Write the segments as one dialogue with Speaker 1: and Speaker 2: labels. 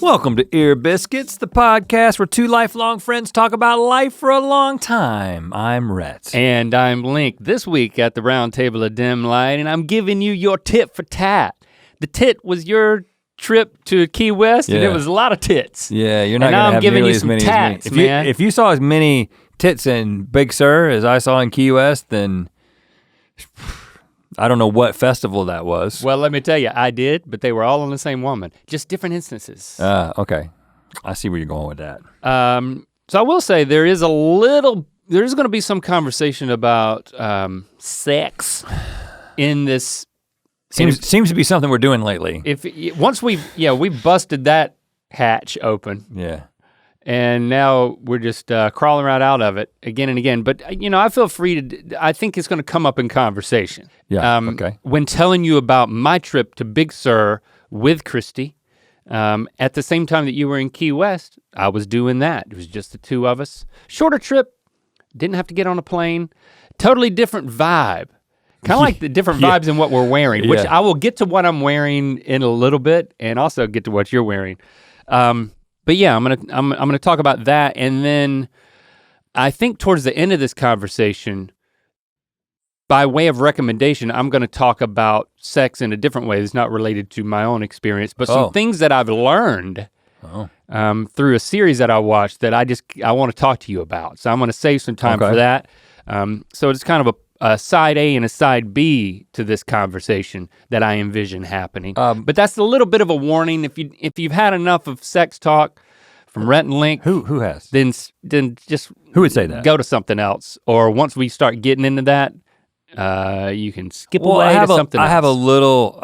Speaker 1: Welcome to Ear Biscuits, the podcast where two lifelong friends talk about life for a long time. I'm Rhett.
Speaker 2: And I'm Link. This week at the Round Table of Dim Light, and I'm giving you your tit for tat. The tit was your trip to Key West, and it was a lot of tits.
Speaker 1: Yeah, you're not gonna have nearly as many
Speaker 2: tats,
Speaker 1: as me.
Speaker 2: man.
Speaker 1: If you saw as many tits in Big Sur as I saw in Key West, then I don't know what festival that was.
Speaker 2: Well, let me tell you, I did, but they were all on the same woman, just different instances.
Speaker 1: Okay. I see where you're going with that.
Speaker 2: So I will say there is gonna be some conversation about sex in this.
Speaker 1: Seems to be something we're doing lately.
Speaker 2: Once we busted that hatch open.
Speaker 1: Yeah.
Speaker 2: And now we're just crawling right out of it again and again. But I feel free to, I think it's gonna come up in conversation.
Speaker 1: Yeah, okay.
Speaker 2: When telling you about my trip to Big Sur with Christy, at the same time that you were in Key West, I was doing that. It was just the two of us. Shorter trip, didn't have to get on a plane. Totally different vibe. Kind of like the different vibes in what we're wearing, which I will get to what I'm wearing in a little bit and also get to what you're wearing. But yeah, I'm gonna talk about that, and then I think towards the end of this conversation, by way of recommendation, I'm gonna talk about sex in a different way that's not related to my own experience, but some things that I've learned through a series that I watched that I wanna talk to you about. So I'm gonna save some time for that. So it's kind of a side A and a side B to this conversation that I envision happening. But that's a little bit of a warning. If you've had enough of sex talk from Rhett and Link,
Speaker 1: who has?
Speaker 2: Then just
Speaker 1: who would say that?
Speaker 2: Go to something else. Or once we start getting into that, you can skip away to something else.
Speaker 1: I have a little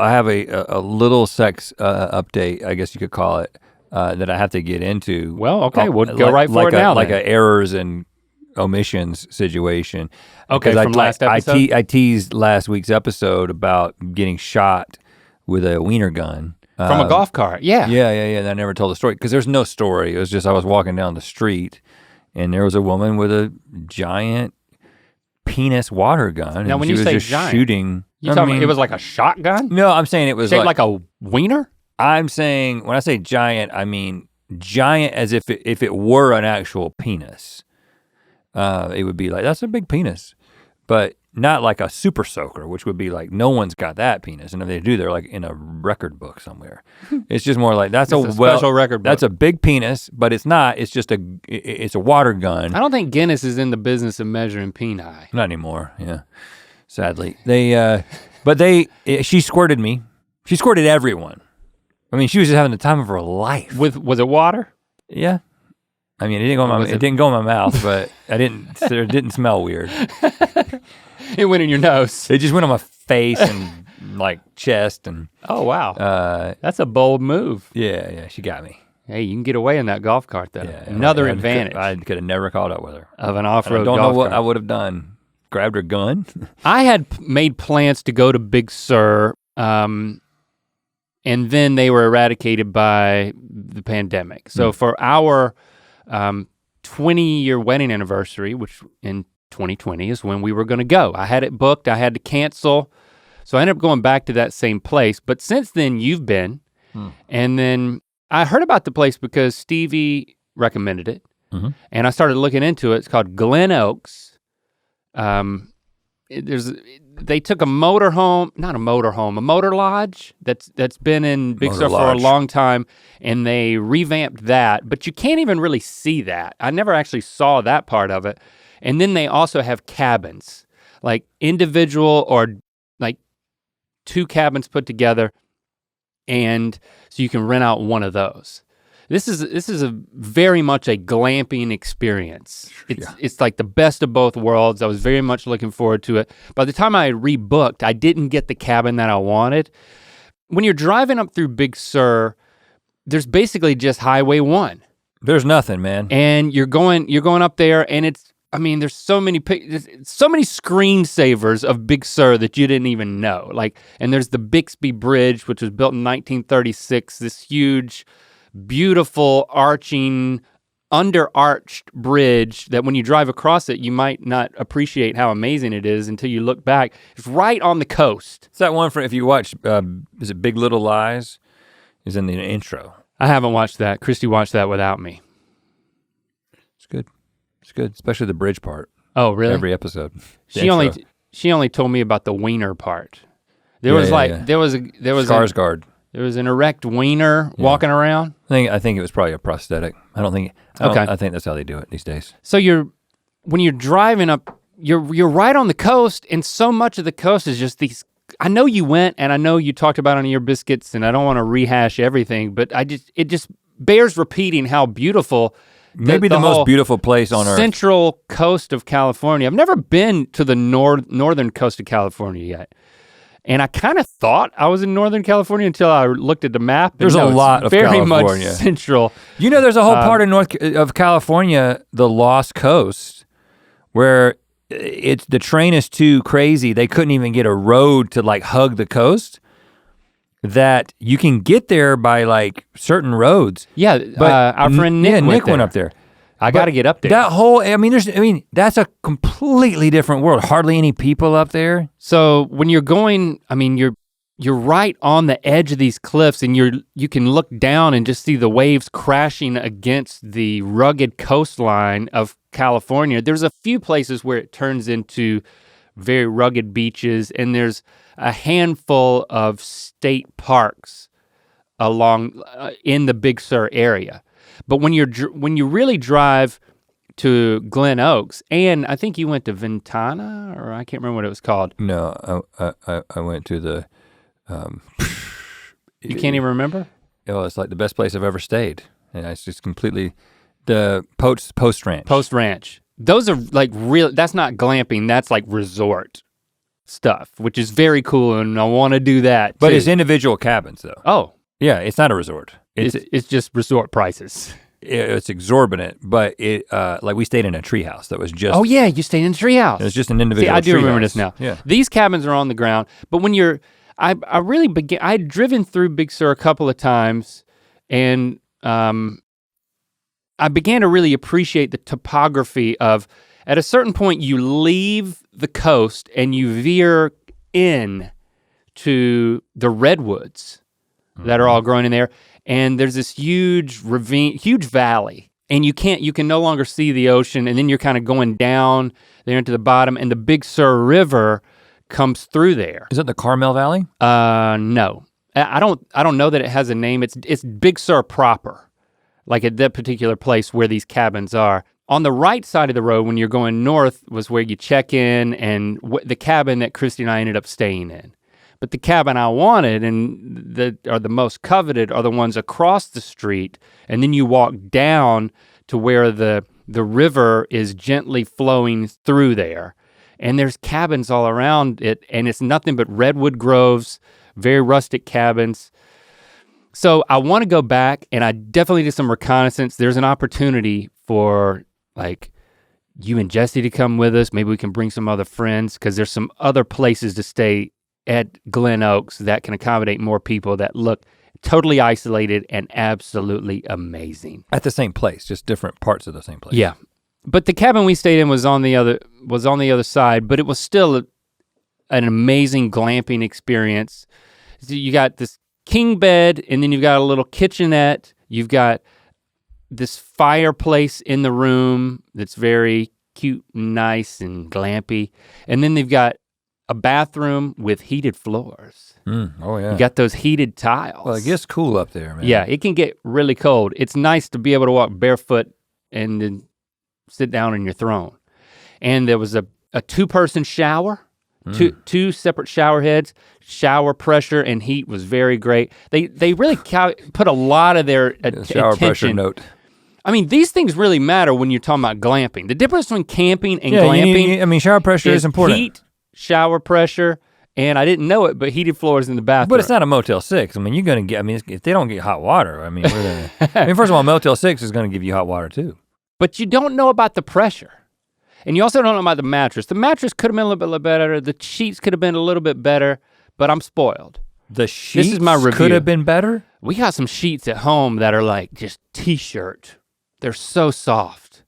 Speaker 1: sex update, I guess you could call it, that I have to get into.
Speaker 2: Well, okay, we'll go right for it now.
Speaker 1: Like a errors and omissions situation.
Speaker 2: Okay, from last episode?
Speaker 1: I teased last week's episode about getting shot with a wiener gun.
Speaker 2: From a golf cart, yeah.
Speaker 1: Yeah, and I never told the story, because there's no story. It was just I was walking down the street and there was a woman with a giant penis water gun.
Speaker 2: Now
Speaker 1: and
Speaker 2: when
Speaker 1: she
Speaker 2: you
Speaker 1: was
Speaker 2: say
Speaker 1: just
Speaker 2: giant,
Speaker 1: shooting.
Speaker 2: You talking about it was like a shotgun?
Speaker 1: No, I'm saying it was
Speaker 2: shaped like a wiener?
Speaker 1: I'm saying, when I say giant, I mean giant as if it were an actual penis. It would be like, that's a big penis, but not like a super soaker, which would be like, no one's got that penis. And if they do, they're like in a record book somewhere. It's just more like, that's a
Speaker 2: special record book.
Speaker 1: That's a big penis, but it's not, it's just it's a water gun.
Speaker 2: I don't think Guinness is in the business of measuring peni.
Speaker 1: Not anymore, yeah, sadly. She squirted me. She squirted everyone. I mean, she was just having the time of her life.
Speaker 2: Was it water?
Speaker 1: Yeah. I mean, it didn't go in my mouth, but it didn't smell weird.
Speaker 2: It went in your nose.
Speaker 1: It just went on my face and like chest and.
Speaker 2: Oh wow, that's a bold move.
Speaker 1: Yeah, she got me.
Speaker 2: Hey, you can get away in that golf cart though.
Speaker 1: Yeah,
Speaker 2: another advantage.
Speaker 1: I could have never caught up with her.
Speaker 2: Of an off-road golf
Speaker 1: cart. I don't know what
Speaker 2: cart.
Speaker 1: I would have done. Grabbed her gun?
Speaker 2: I had made plans to go to Big Sur, and then they were eradicated by the pandemic. So for our 20-year wedding anniversary, which in 2020 is when we were gonna go. I had it booked, I had to cancel. So I ended up going back to that same place. But since then you've been, and then I heard about the place because Stevie recommended it. And I started looking into it. It's called Glen Oaks. They took a motor lodge that's been in Big Sur for a long time, and they revamped that, but you can't even really see that. I never actually saw that part of it. And then they also have cabins, like individual or like 2 cabins put together, and so you can rent out one of those. This is a very much a glamping experience. It's like the best of both worlds. I was very much looking forward to it. By the time I rebooked, I didn't get the cabin that I wanted. When you're driving up through Big Sur, there's basically just Highway 1.
Speaker 1: There's nothing, man.
Speaker 2: And you're going up there, and there's so many screensavers of Big Sur that you didn't even know. And there's the Bixby Bridge, which was built in 1936, this huge, beautiful, arching, under-arched bridge that when you drive across it, you might not appreciate how amazing it is until you look back. It's right on the coast.
Speaker 1: It's that one if you watch, is it Big Little Lies? Is in the intro.
Speaker 2: I haven't watched that. Christy watched that without me.
Speaker 1: It's good. It's good, especially the bridge part.
Speaker 2: Oh, really?
Speaker 1: Every episode.
Speaker 2: She only told me about the wiener part. There was
Speaker 1: Skarsgård.
Speaker 2: There was an erect wiener walking around.
Speaker 1: I think it was probably a prosthetic. I think that's how they do it these days.
Speaker 2: So when you're driving up, you're right on the coast, and so much of the coast is just these. I know you went, and I know you talked about it on Ear Biscuits, and I don't want to rehash everything, but it just bears repeating how beautiful.
Speaker 1: Maybe the most beautiful place on earth.
Speaker 2: Central coast of California. I've never been to the northern coast of California yet. And I kind of thought I was in Northern California until I looked at the map.
Speaker 1: There's a lot of
Speaker 2: very
Speaker 1: California.
Speaker 2: Much central.
Speaker 1: You know, there's a whole part of California, the Lost Coast, where the train is too crazy. They couldn't even get a road to like hug the coast. That you can get there by like certain roads.
Speaker 2: Yeah, but our friend Nick
Speaker 1: went up there.
Speaker 2: I got to get up there.
Speaker 1: That whole, that's a completely different world. Hardly any people up there.
Speaker 2: So when you're going, you're right on the edge of these cliffs, and you can look down and just see the waves crashing against the rugged coastline of California. There's a few places where it turns into very rugged beaches, and there's a handful of state parks along in the Big Sur area. But when you really drive to Glen Oaks, and I think you went to Ventana, or I can't remember what it was called.
Speaker 1: No, I went to the.
Speaker 2: You can't even remember?
Speaker 1: Oh, it's like the best place I've ever stayed, and it's just completely the Post Ranch.
Speaker 2: Post Ranch. Those are like real. That's not glamping. That's like resort stuff, which is very cool, and I want to do that.
Speaker 1: But
Speaker 2: too.
Speaker 1: it's individual cabins, though.
Speaker 2: Oh,
Speaker 1: yeah, it's not a resort.
Speaker 2: It's just resort prices.
Speaker 1: It's exorbitant, but like we stayed in a treehouse that was just.
Speaker 2: Oh yeah, you stayed in a treehouse.
Speaker 1: It was just an individual.
Speaker 2: See, I do remember
Speaker 1: this
Speaker 2: this now.
Speaker 1: Yeah.
Speaker 2: These cabins are on the ground, but when I'd driven through Big Sur a couple of times, and I began to really appreciate the topography of. At a certain point, you leave the coast and you veer in to the redwoods that are all growing in there. And there's this huge ravine, huge valley, and you can no longer see the ocean, and then you're kind of going down there into the bottom, and the Big Sur River comes through there.
Speaker 1: Is it the Carmel Valley?
Speaker 2: No. I don't know that it has a name. It's Big Sur proper, like at that particular place where these cabins are. On the right side of the road, when you're going north, was where you check in, and the cabin that Christy and I ended up staying in. But the cabin I wanted and that are the most coveted are the ones across the street, and then you walk down to where the river is gently flowing through there. And there's cabins all around it, and it's nothing but redwood groves, very rustic cabins. So I want to go back, and I definitely did some reconnaissance. There's an opportunity for like you and Jesse to come with us. Maybe we can bring some other friends, because there's some other places to stay at Glen Oaks that can accommodate more people that look totally isolated and absolutely amazing.
Speaker 1: At the same place, just different parts of the same place.
Speaker 2: Yeah, but the cabin we stayed in was on the other side, but it was still an amazing glamping experience. So you got this king bed, and then you've got a little kitchenette. You've got this fireplace in the room that's very cute and nice and glampy. And then they've got a bathroom with heated floors.
Speaker 1: Oh yeah.
Speaker 2: You got those heated tiles.
Speaker 1: Well, it gets cool up there, man.
Speaker 2: Yeah, it can get really cold. It's nice to be able to walk barefoot and then sit down on your throne. And there was a 2-person shower, two separate shower heads. Shower pressure and heat was very great. They really put a lot of their
Speaker 1: shower
Speaker 2: attention.
Speaker 1: pressure note.
Speaker 2: I mean, these things really matter when you're talking about glamping. The difference between camping and glamping.
Speaker 1: Shower pressure is important.
Speaker 2: Heat, shower pressure, and I didn't know it, but heated floors in the bathroom.
Speaker 1: But it's not a Motel 6. I mean, you're gonna get, if they don't get hot water, first of all, Motel 6 is gonna give you hot water too.
Speaker 2: But you don't know about the pressure. And you also don't know about the mattress. The mattress could have been a little bit better. The sheets could have been a little bit better, but I'm spoiled.
Speaker 1: The sheets
Speaker 2: This is my review.
Speaker 1: could have been better?
Speaker 2: We got some sheets at home that are like just t-shirt. They're so soft.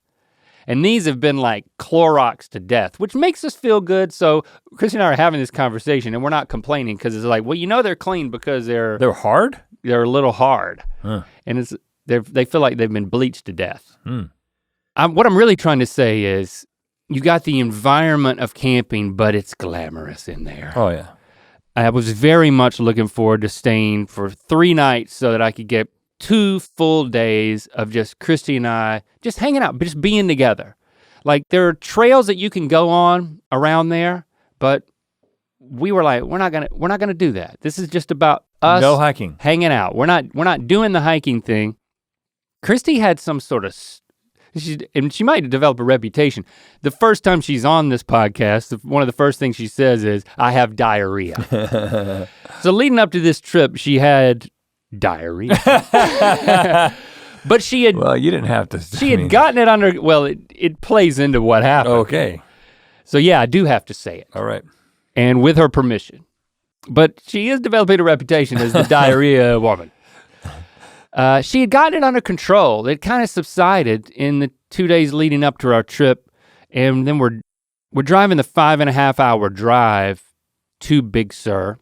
Speaker 2: And these have been like Clorox to death, which makes us feel good. So Christy and I are having this conversation and we're not complaining because it's like, well, you know they're clean because they're
Speaker 1: hard?
Speaker 2: They're a little hard.
Speaker 1: Huh.
Speaker 2: And they feel like they've been bleached to death.
Speaker 1: Hmm.
Speaker 2: What I'm really trying to say is you got the environment of camping, but it's glamorous in there.
Speaker 1: Oh yeah.
Speaker 2: I was very much looking forward to staying for 3 nights so that I could get 2 full days of just Christy and I just hanging out, just being together. Like there are trails that you can go on around there, but we were like, we're not gonna do that. This is just about us
Speaker 1: no hiking.
Speaker 2: Hanging out. We're not doing the hiking thing. Christy had some sort of, and she might develop a reputation. The first time she's on this podcast, one of the first things she says is, I have diarrhea. So leading up to this trip, she had diarrhea. But she had,
Speaker 1: well, you didn't have to.
Speaker 2: She had gotten it under, well, it plays into what happened.
Speaker 1: Okay.
Speaker 2: So yeah, I do have to say it.
Speaker 1: All right.
Speaker 2: And with her permission. But she is developing a reputation as the diarrhea woman. She had gotten it under control. It kind of subsided in the 2 days leading up to our trip. And then we're driving the 5.5-hour drive to Big Sur.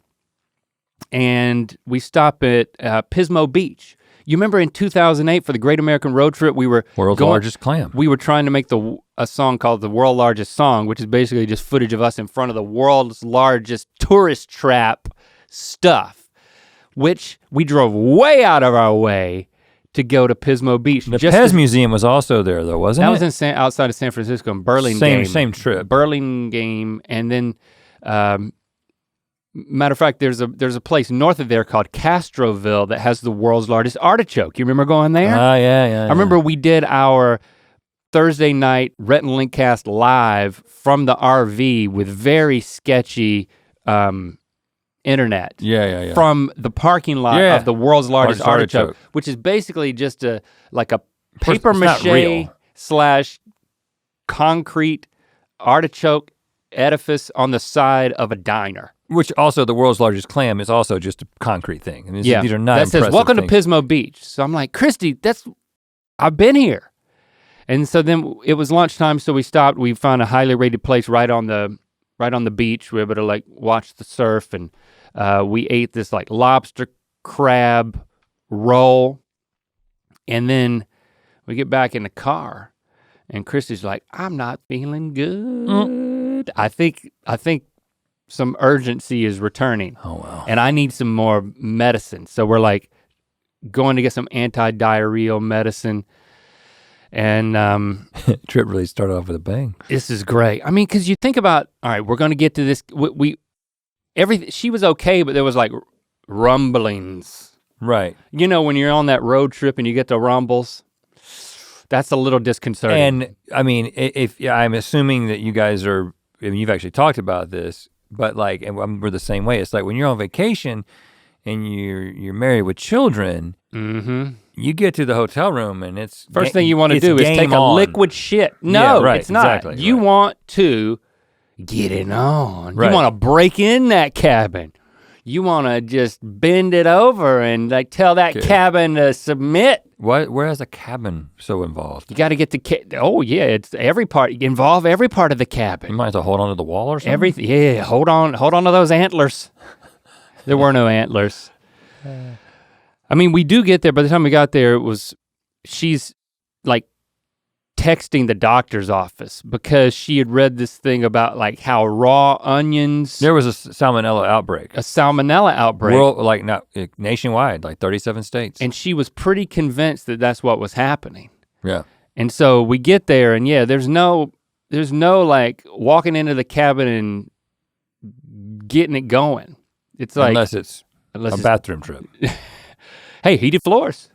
Speaker 2: And we stop at Pismo Beach. You remember in 2008 for the Great American Road Trip, we were
Speaker 1: World's largest clam.
Speaker 2: We were trying to make a song called The World's Largest Song, which is basically just footage of us in front of the world's largest tourist trap stuff. Which we drove way out of our way to go to Pismo Beach.
Speaker 1: The Pez Museum was also there though, wasn't it?
Speaker 2: That was outside of San Francisco in Burlingame.
Speaker 1: Same trip.
Speaker 2: Burlingame, and then, matter of fact, there's a place north of there called Castroville that has the world's largest artichoke. You remember going there?
Speaker 1: Yeah.
Speaker 2: I remember we did our Thursday night Rhett and Link cast live from the RV with very sketchy, internet.
Speaker 1: Yeah.
Speaker 2: From the parking lot of the world's largest artichoke, which is basically just like a paper mache / concrete artichoke edifice on the side of a diner.
Speaker 1: Which also the world's largest clam is also just a concrete thing. I mean, these are not
Speaker 2: that says welcome to Pismo Beach. So I'm like, Christy, I've been here. And so then it was lunchtime, so we stopped. We found a highly rated place right on the beach. We were able to like watch the surf, and we ate this like lobster crab roll. And then we get back in the car and Christy's like, I'm not feeling good. I think some urgency is returning.
Speaker 1: Oh wow.
Speaker 2: And I need some more medicine. So we're like going to get some anti-diarrheal medicine. And
Speaker 1: trip really started off with a bang.
Speaker 2: This is great. I mean, cause you think about, all right, we're gonna get to this, she was okay, but there was like rumblings.
Speaker 1: Right.
Speaker 2: You know, when you're on that road trip and you get the rumbles, that's a little disconcerting.
Speaker 1: And I mean, I'm assuming that you guys are, I mean, you've actually talked about this, but like, and we're the same way. It's like when you're on vacation and you're married with children, you get to the hotel room and it's
Speaker 2: first thing you want to do is take a liquid shit. No, yeah, right, it's not. Exactly, you want to get it on. Right. You want to break in that cabin. You want to just bend it over and like tell that cabin to submit.
Speaker 1: Where is a cabin so involved?
Speaker 2: You got to get the oh yeah, it's every part. Involve every part of the cabin.
Speaker 1: You might have to hold on to the wall or something.
Speaker 2: Everything. Yeah, hold on to those antlers. There were no antlers. I mean, we do get there. By the time we got there, she's like texting the doctor's office because she had read this thing about like how raw onions.
Speaker 1: There was a salmonella outbreak.
Speaker 2: A salmonella outbreak.
Speaker 1: Nationwide, like 37 states.
Speaker 2: And she was pretty convinced that that's what was happening.
Speaker 1: Yeah.
Speaker 2: And so we get there and yeah, there's no like walking into the cabin and getting it going. It's like
Speaker 1: unless it's a bathroom trip.
Speaker 2: Hey, heated floors.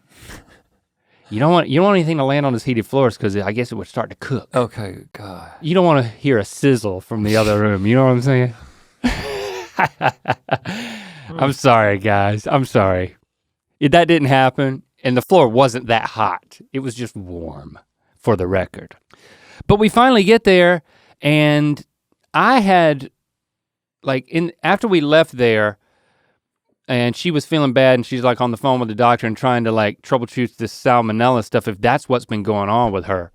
Speaker 2: You don't want anything to land on those heated floors because I guess it would start to cook.
Speaker 1: Okay, God.
Speaker 2: You don't want to hear a sizzle from the other room. You know what I'm saying? I'm sorry, guys. I'm sorry. That didn't happen, and the floor wasn't that hot. It was just warm, for the record. But we finally get there, and I had, after we left there, and she was feeling bad and she's like on the phone with the doctor and trying to like troubleshoot this salmonella stuff if that's what's been going on with her.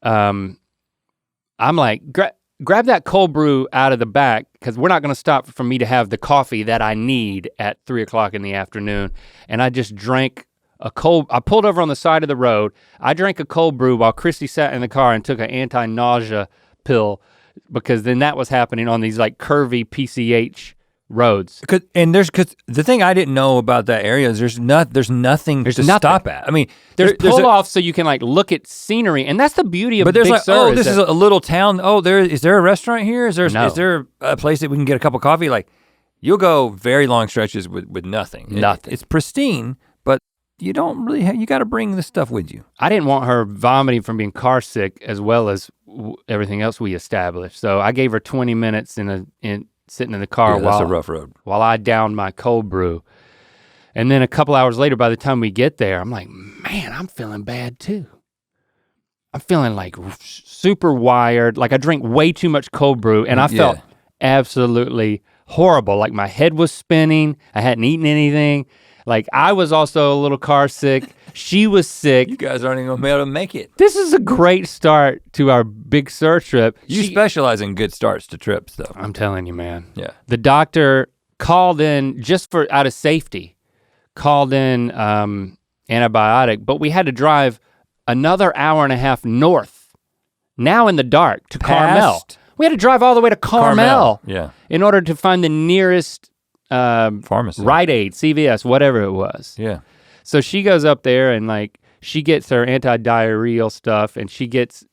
Speaker 2: I'm like, grab that cold brew out of the back because we're not gonna stop for me to have the coffee that I need at 3 o'clock in the afternoon. And I just drank I pulled over on the side of the road. I drank a cold brew while Christy sat in the car and took an anti-nausea pill because then that was happening on these like curvy PCH roads.
Speaker 1: Cause the thing I didn't know about that area is there's nothing to stop at. I mean,
Speaker 2: there's pull off so you can like look at scenery, and that's the beauty of Big Sur.
Speaker 1: Oh, this is a little town. Oh, is there a restaurant here? Is there a place that we can get a cup of coffee? Like, you'll go very long stretches with nothing.
Speaker 2: Nothing.
Speaker 1: It's pristine, but you don't really you got to bring this stuff with you.
Speaker 2: I didn't want her vomiting from being car sick as well as everything else we established. So I gave her 20 minutes in sitting in the car
Speaker 1: that's a rough road.
Speaker 2: While I downed my cold brew. And then a couple hours later, by the time we get there, I'm like, man, I'm feeling bad too. I'm feeling like super wired, like I drank way too much cold brew and I felt absolutely horrible. Like my head was spinning, I hadn't eaten anything. Like I was also a little car sick, she was sick.
Speaker 1: You guys aren't even gonna be able to make it.
Speaker 2: This is a great start to our Big Sur trip.
Speaker 1: You specialize in good starts to trips though.
Speaker 2: I'm telling you, man.
Speaker 1: Yeah.
Speaker 2: The doctor called in just out of safety, called in antibiotic, but we had to drive another hour and a half north, now in the dark, to Carmel. We had to drive all the way to Carmel.
Speaker 1: Yeah.
Speaker 2: In order to find the nearest
Speaker 1: pharmacy,
Speaker 2: Rite Aid, CVS, whatever it was.
Speaker 1: Yeah.
Speaker 2: So she goes up there and like she gets her anti-diarrheal stuff and she gets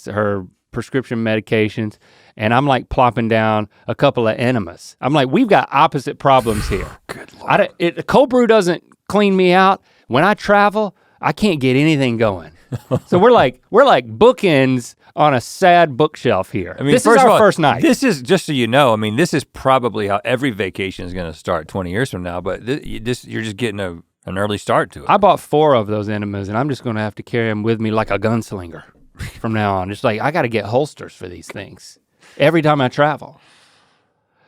Speaker 2: her prescription medications, and I'm like plopping down a couple of enemas. I'm like, we've got opposite problems here.
Speaker 1: Good Lord.
Speaker 2: Cold brew doesn't clean me out. When I travel, I can't get anything going. So we're like bookends on a sad bookshelf here. I mean, this is our first night.
Speaker 1: This is, just so you know, I mean, this is probably how every vacation is gonna start 20 years from now, but you're just getting an early start to it.
Speaker 2: I bought 4 of those enemas and I'm just gonna have to carry them with me like a gunslinger from now on. It's like, I gotta get holsters for these things every time I travel.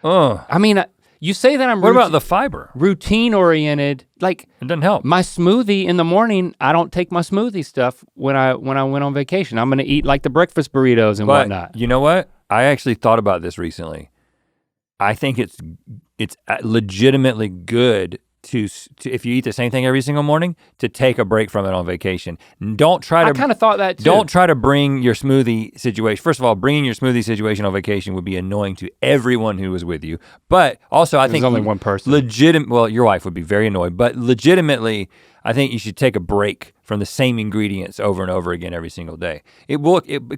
Speaker 1: Oh.
Speaker 2: I mean, you say that I'm
Speaker 1: What about the fiber?
Speaker 2: Routine oriented, like
Speaker 1: it doesn't help.
Speaker 2: My smoothie in the morning, I don't take my smoothie stuff when I went on vacation. I'm gonna eat like the breakfast burritos and whatnot.
Speaker 1: You know what? I actually thought about this recently. I think it's legitimately good to if you eat the same thing every single morning, to take a break from it on vacation. Don't try to.
Speaker 2: I kind of thought that too.
Speaker 1: Don't try to bring your smoothie situation. First of all, bringing your smoothie situation on vacation would be annoying to everyone who was with you. But also, I think
Speaker 2: only one person.
Speaker 1: Well, your wife would be very annoyed. But legitimately, I think you should take a break from the same ingredients over and over again every single day. It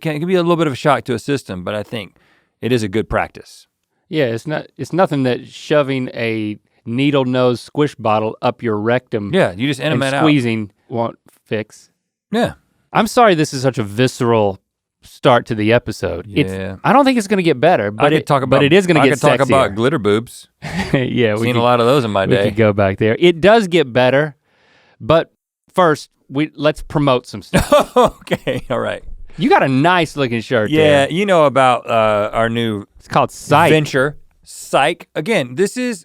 Speaker 1: can be a little bit of a shock to a system, but I think it is a good practice.
Speaker 2: Yeah, it's nothing that shoving a needle nose squish bottle up your rectum.
Speaker 1: Yeah, you just
Speaker 2: and squeezing won't fix.
Speaker 1: Yeah.
Speaker 2: I'm sorry this is such a visceral start to the episode.
Speaker 1: Yeah.
Speaker 2: I don't think it's gonna get better, but it is gonna get sexier.
Speaker 1: I could talk about glitter boobs.
Speaker 2: Yeah,
Speaker 1: Seen a lot of those in my day.
Speaker 2: We could go back there. It does get better, but first let's promote some stuff.
Speaker 1: Okay, all right.
Speaker 2: You got a nice looking shirt there.
Speaker 1: Yeah, you know about our new,
Speaker 2: it's called Psych.
Speaker 1: venture. Psych. Again, this is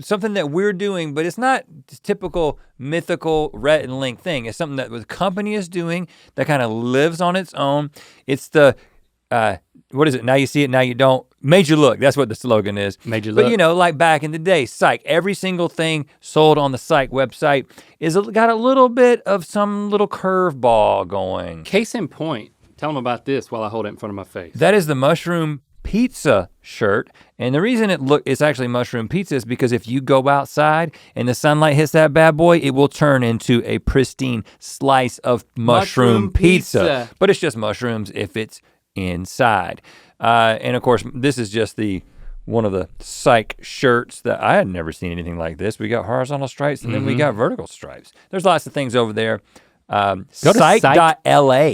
Speaker 1: something that we're doing, but it's not typical mythical Rhett and Link thing. It's something that the company is doing that kind of lives on its own. It's the, what is it? Now you see it, now you don't. Made you look, that's what the slogan is.
Speaker 2: Made you look.
Speaker 1: But you know, like back in the day, Psych, every single thing sold on the Psych website got a little bit of some little curveball going.
Speaker 2: Case in point, tell them about this while I hold it in front of my face.
Speaker 1: That is the mushroom pizza shirt, and the reason it's actually mushroom pizza is because if you go outside and the sunlight hits that bad boy, it will turn into a pristine slice of mushroom pizza. But it's just mushrooms if it's inside. And of course, this is just one of the Psych shirts that I had never seen anything like this. We got horizontal stripes and then we got vertical stripes. There's lots of things over there.
Speaker 2: Go to psych.la.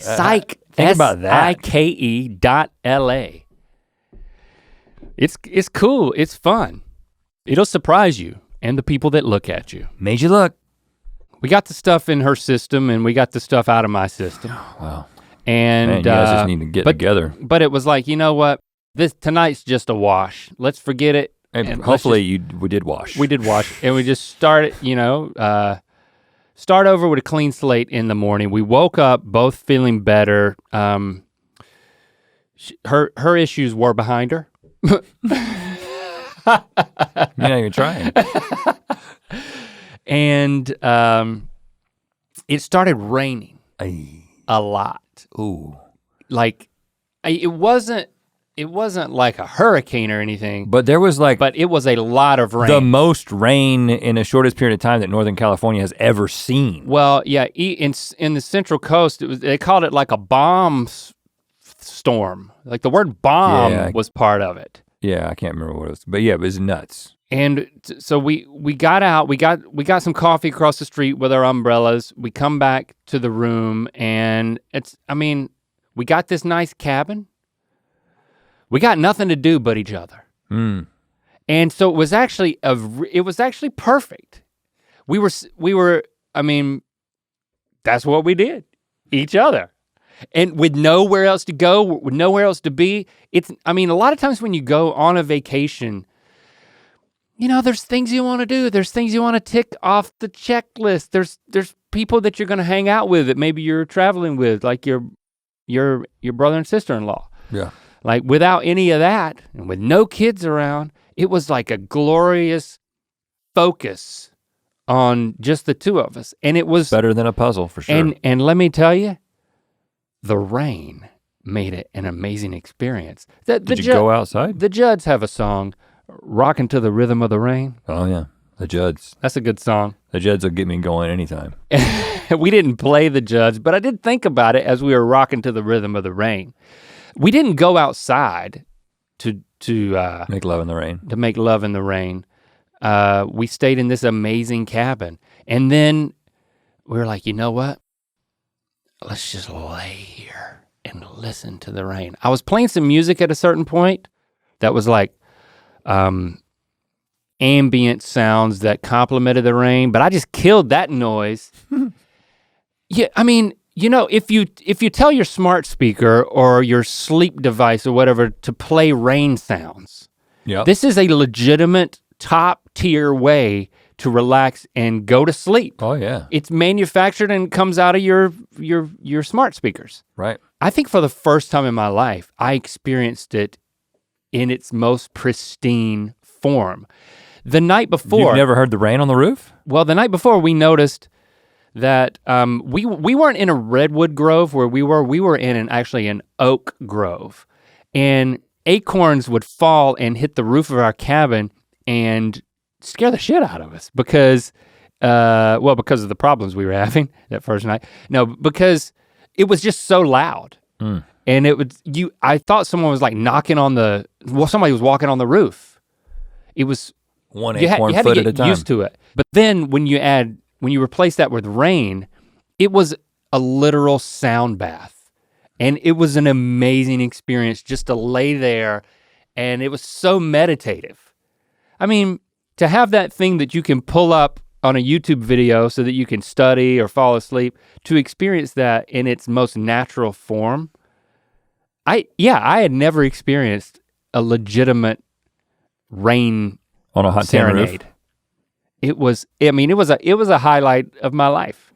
Speaker 2: Psych.
Speaker 1: Think about that.
Speaker 2: SIKE.LA. It's cool, it's fun. It'll surprise you and the people that look at you.
Speaker 1: Made you look.
Speaker 2: We got the stuff in her system and we got the stuff out of my system.
Speaker 1: Wow.
Speaker 2: And
Speaker 1: man, you guys just need to get together.
Speaker 2: But it was like, you know what? Tonight's just a wash. Let's forget it.
Speaker 1: And hopefully we did wash.
Speaker 2: We did wash and we just started, start over with a clean slate in the morning. We woke up both feeling better. Her issues were behind her.
Speaker 1: You're not even trying.
Speaker 2: And it started raining a lot.
Speaker 1: Ooh.
Speaker 2: Like it wasn't like a hurricane or anything.
Speaker 1: But there was like,
Speaker 2: but it was a lot of rain.
Speaker 1: The most rain in the shortest period of time that Northern California has ever seen.
Speaker 2: Well, yeah, in the Central Coast, they called it like a bomb storm. Like the word bomb was part of it.
Speaker 1: Yeah, I can't remember what it was, but yeah, it was nuts.
Speaker 2: And so we got out, we got some coffee across the street with our umbrellas. We come back to the room and we got this nice cabin. We got nothing to do but each other.
Speaker 1: Mm.
Speaker 2: And so it was actually perfect. We were, that's what we did, each other. And with nowhere else to go, with nowhere else to be, a lot of times when you go on a vacation, there's things you wanna do, there's things you wanna tick off the checklist. There's people that you're gonna hang out with that maybe you're traveling with, like your brother and sister-in-law.
Speaker 1: Yeah.
Speaker 2: Like without any of that, and with no kids around, it was like a glorious focus on just the two of us. And it was
Speaker 1: better than a puzzle for sure.
Speaker 2: And let me tell you, the rain made it an amazing experience.
Speaker 1: Did you go outside?
Speaker 2: The Judds have a song, Rockin' to the Rhythm of the Rain.
Speaker 1: Oh yeah, the Judds.
Speaker 2: That's a good song.
Speaker 1: The Judds will get me going anytime.
Speaker 2: We didn't play the Judds, but I did think about it as we were rocking to the rhythm of the rain. We didn't go outside to
Speaker 1: make love in the rain.
Speaker 2: To make love in the rain. We stayed in this amazing cabin. And then we were like, you know what? Let's just lay here and listen to the rain. I was playing some music at a certain point that was like ambient sounds that complemented the rain, but I just killed that noise. Yeah, if you tell your smart speaker or your sleep device or whatever to play rain sounds, this is a legitimate top tier way to relax and go to sleep.
Speaker 1: Oh yeah.
Speaker 2: It's manufactured and comes out of your smart speakers.
Speaker 1: Right.
Speaker 2: I think for the first time in my life, I experienced it in its most pristine form. The night before—
Speaker 1: You've never heard the rain on the roof?
Speaker 2: Well, the night before we noticed that we weren't in a redwood grove where we were in actually an oak grove. And acorns would fall and hit the roof of our cabin and scare the shit out of us because of the problems we were having that first night. No, because it was just so loud. Mm. And I thought someone was like somebody was walking on the roof. It was
Speaker 1: one acorn foot at a time.
Speaker 2: You had to get used to it. But then when you replace that with rain, it was a literal sound bath. And it was an amazing experience just to lay there, and it was so meditative. To have that thing that you can pull up on a YouTube video so that you can study or fall asleep, to experience that in its most natural form. I had never experienced a legitimate rain
Speaker 1: on a hot serenade.
Speaker 2: It was a highlight of my life.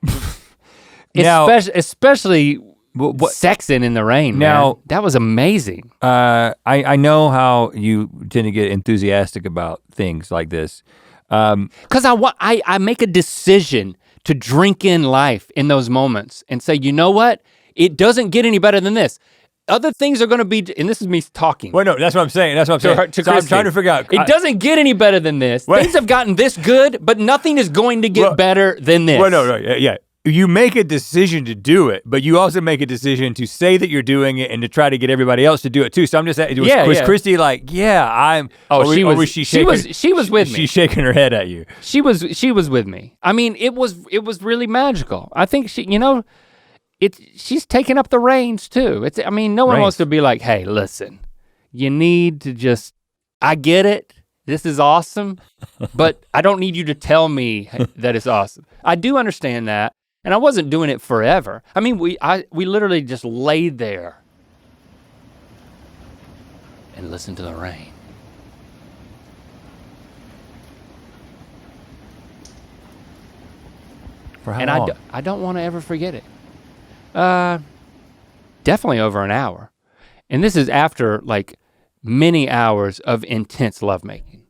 Speaker 1: Now,
Speaker 2: especially sexing in the rain. Now, man. That was amazing.
Speaker 1: I know how you tend to get enthusiastic about things like this.
Speaker 2: Because I make a decision to drink in life in those moments and say, you know what? It doesn't get any better than this. Other things are gonna be, and this is me talking.
Speaker 1: Well, no, that's what I'm saying. So I'm trying to figure out.
Speaker 2: It doesn't get any better than this. Things have gotten this good, but nothing is going to get better than this.
Speaker 1: Well, no, yeah. You make a decision to do it, but you also make a decision to say that you're doing it and to try to get everybody else to do it too. So I'm just saying, was Christy like, I'm?
Speaker 2: Oh, she was with me.
Speaker 1: She's shaking her head at you.
Speaker 2: She was with me. It was really magical. I think she's taking up the reins too. No one wants to be like, hey, listen, you need to just, I get it. This is awesome, but I don't need you to tell me that it's awesome. I do understand that. And I wasn't doing it forever. We literally just laid there and listened to the rain.
Speaker 1: For how
Speaker 2: and
Speaker 1: long?
Speaker 2: I don't want to ever forget it. Definitely over an hour. And this is after like many hours of intense lovemaking.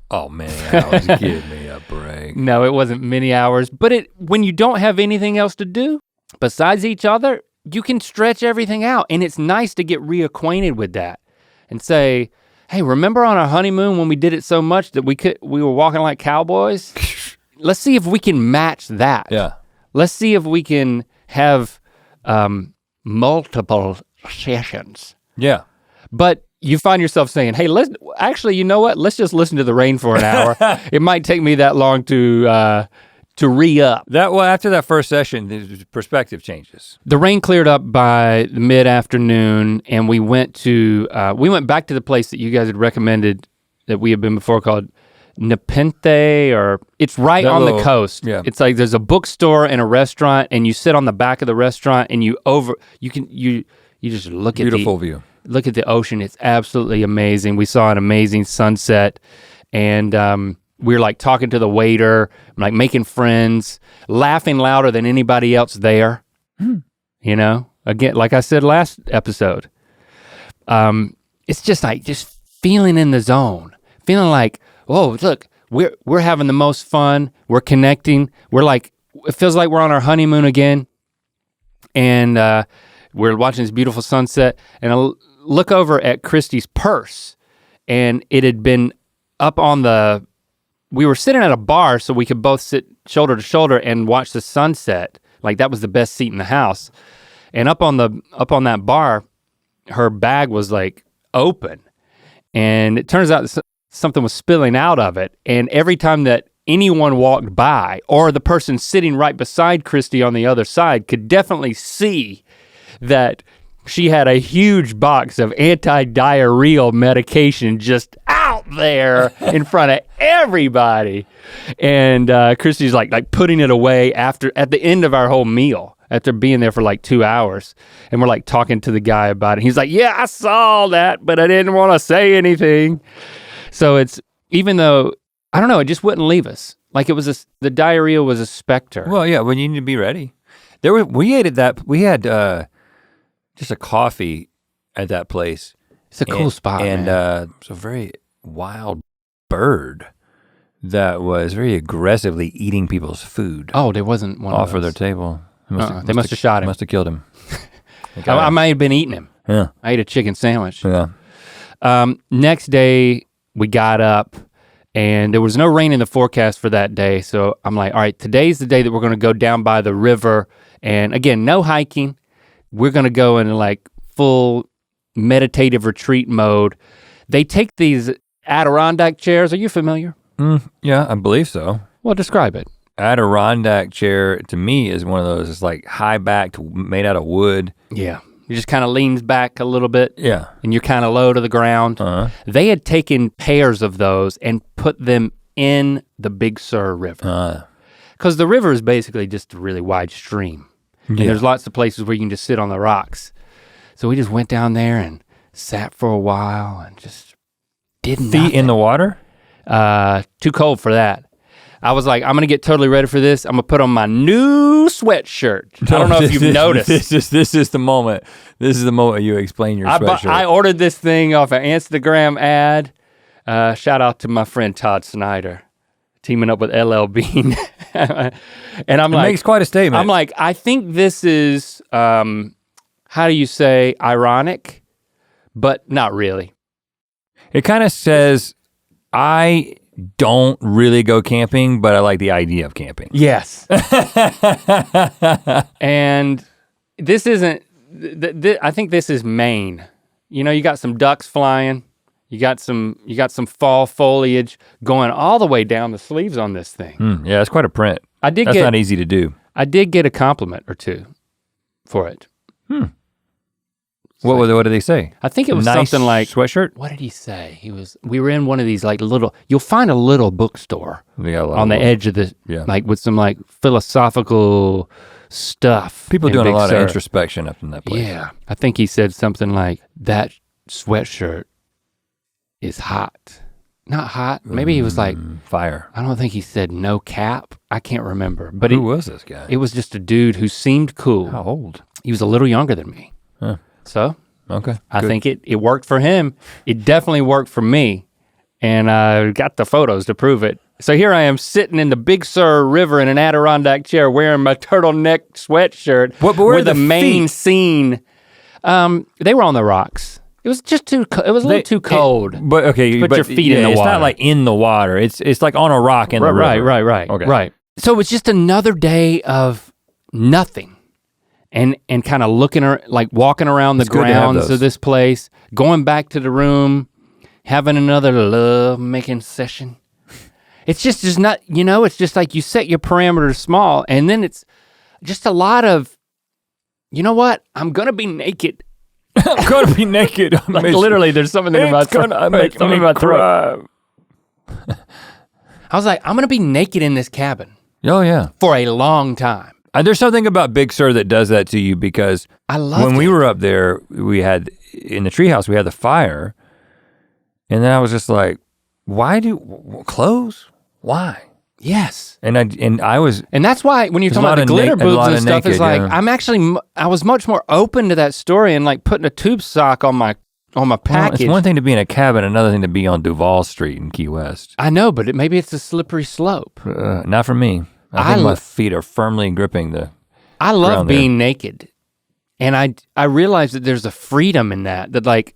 Speaker 1: Oh, many hours, give me a break.
Speaker 2: No, it wasn't many hours, but when you don't have anything else to do besides each other, you can stretch everything out. And it's nice to get reacquainted with that and say, hey, remember on our honeymoon when we did it so much that we were walking like cowboys? Let's see if we can match that.
Speaker 1: Yeah.
Speaker 2: Let's see if we can have multiple sessions.
Speaker 1: Yeah.
Speaker 2: But you find yourself saying, hey, actually, you know what? Let's just listen to the rain for an hour. It might take me that long to re-up.
Speaker 1: After that first session, the perspective changes.
Speaker 2: The rain cleared up by mid-afternoon, and we went back to the place that you guys had recommended that we had been before called Nepenthe, or it's right on the coast.
Speaker 1: Yeah.
Speaker 2: It's like there's a bookstore and a restaurant, and you sit on the back of the restaurant, and you just look at
Speaker 1: Beautiful view.
Speaker 2: Look at the ocean. It's absolutely amazing. We saw an amazing sunset, and we were like talking to the waiter, like making friends, laughing louder than anybody else there. You know, again, like I said last episode, it's just like feeling in the zone, feeling like, whoa, look, we're having the most fun. We're connecting. It feels like we're on our honeymoon again, and we're watching this beautiful sunset. And I look over at Christy's purse, and it had been up on we were sitting at a bar so we could both sit shoulder to shoulder and watch the sunset. Like that was the best seat in the house. And up on that bar, her bag was like open. And it turns out something was spilling out of it. And every time that anyone walked by, or the person sitting right beside Christy on the other side could definitely see that she had a huge box of anti-diarrheal medication just out there in front of everybody. And Christy's like putting it away at the end of our whole meal, after being there for like 2 hours. And we're like talking to the guy about it. He's like, yeah, I saw that, but I didn't want to say anything. So it's, even though, I don't know, it just wouldn't leave us. Like the diarrhea was a specter.
Speaker 1: Well, yeah, well, you need to be ready. We had just a coffee at that place.
Speaker 2: It's a cool spot,
Speaker 1: and it's a very wild bird that was very aggressively eating people's food.
Speaker 2: Oh, there wasn't one
Speaker 1: off of their table.
Speaker 2: They must have shot him.
Speaker 1: Must have killed him.
Speaker 2: I might have been eating him.
Speaker 1: Yeah.
Speaker 2: I ate a chicken sandwich.
Speaker 1: Yeah.
Speaker 2: Next day, we got up, and there was no rain in the forecast for that day. So I'm like, all right, today's the day that we're gonna go down by the river. And again, no hiking. We're gonna go in like full meditative retreat mode. They take these Adirondack chairs. Are you familiar?
Speaker 1: Yeah, I believe so.
Speaker 2: Well, describe it.
Speaker 1: Adirondack chair to me is one of those, it's like high backed, made out of wood.
Speaker 2: Yeah, it just kind of leans back a little bit.
Speaker 1: Yeah.
Speaker 2: And you're kind of low to the ground. They had taken pairs of those and put them in the Big Sur River. Because the river is basically just a really wide stream. And there's lots of places where you can just sit on the rocks. So we just went down there and sat for a while and just did nothing.
Speaker 1: Feet in the water?
Speaker 2: Too cold for that. I was like, I'm gonna get totally ready for this. I'm gonna put on my new sweatshirt. I don't know if you've noticed.
Speaker 1: This is the moment. This is the moment you explain your sweatshirt.
Speaker 2: I ordered this thing off an Instagram ad. Shout out to my friend Todd Snyder, teaming up with LL Bean. And I'm like,
Speaker 1: makes quite a statement.
Speaker 2: I'm like, I think this is, how do you say, ironic, but not really.
Speaker 1: It kind of says, I don't really go camping, but I like the idea of camping.
Speaker 2: Yes. And this isn't, I think this is Maine. You know, you got some ducks flying. You got some fall foliage going all the way down the sleeves on this thing.
Speaker 1: Yeah, it's quite a print. That's not easy to do.
Speaker 2: I did get a compliment or two for it.
Speaker 1: What did they say?
Speaker 2: I think it was
Speaker 1: nice
Speaker 2: something like
Speaker 1: sweatshirt.
Speaker 2: What did he say? We were in one of these like little, you'll find a little bookstore on the edge of the, like with some like philosophical stuff.
Speaker 1: People doing a lot of introspection up in that place.
Speaker 2: Yeah, I think he said something like, that sweatshirt is hot. not hot. Maybe he was like
Speaker 1: fire.
Speaker 2: I don't think he said no cap. I can't remember. But
Speaker 1: who was this guy?
Speaker 2: It was just a dude who seemed cool.
Speaker 1: How old?
Speaker 2: He was a little younger than me.
Speaker 1: Huh.
Speaker 2: So
Speaker 1: okay.
Speaker 2: I think it worked for him. It definitely worked for me. And I got the photos to prove it. So here I am sitting in the Big Sur River in an Adirondack chair wearing my turtleneck sweatshirt with the main scene. They were on the rocks. It was just too, it was a little too cold.
Speaker 1: But okay,
Speaker 2: put your feet in the water.
Speaker 1: It's not like in the water. It's like on a rock in the river.
Speaker 2: Right.
Speaker 1: Okay.
Speaker 2: Right. So it was just another day of nothing. And kind of walking around the grounds of this place, going back to the room, having another love-making session. It's just not, it's just like you set your parameters small and then it's just a lot of, you know what? I'm gonna be naked.
Speaker 1: I'm gonna be naked.
Speaker 2: Like literally there's something in my throat. Something in my throat. I was like, I'm gonna be naked in this cabin.
Speaker 1: Oh yeah.
Speaker 2: For a long time.
Speaker 1: There's something about Big Sur that does that to you because when we were up there, we had, in the treehouse, we had the fire. And then I was just like, clothes? Why?
Speaker 2: Yes.
Speaker 1: And
Speaker 2: that's why when you're talking about the glitter boobs and stuff, it's like, I was much more open to that story and like putting a tube sock on my package.
Speaker 1: It's one thing to be in a cabin, another thing to be on Duval Street in Key West.
Speaker 2: I know, but maybe it's a slippery slope.
Speaker 1: Not for me. I think my feet are firmly gripping the
Speaker 2: I love being naked. And I realized that there's a freedom in that like,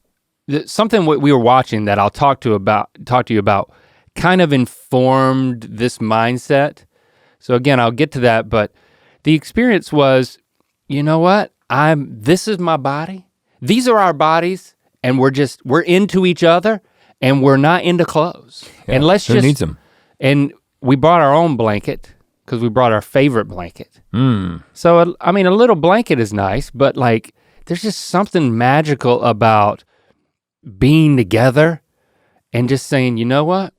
Speaker 2: something we were watching that I'll talk to you about kind of informed this mindset. So again, I'll get to that, but the experience was, you know what? This is my body. These are our bodies and we're into each other and we're not into clothes.
Speaker 1: Yeah,
Speaker 2: and
Speaker 1: who needs them?
Speaker 2: And we brought our own blanket because we brought our favorite blanket. So, a little blanket is nice, but like, there's just something magical about being together and just saying, you know what?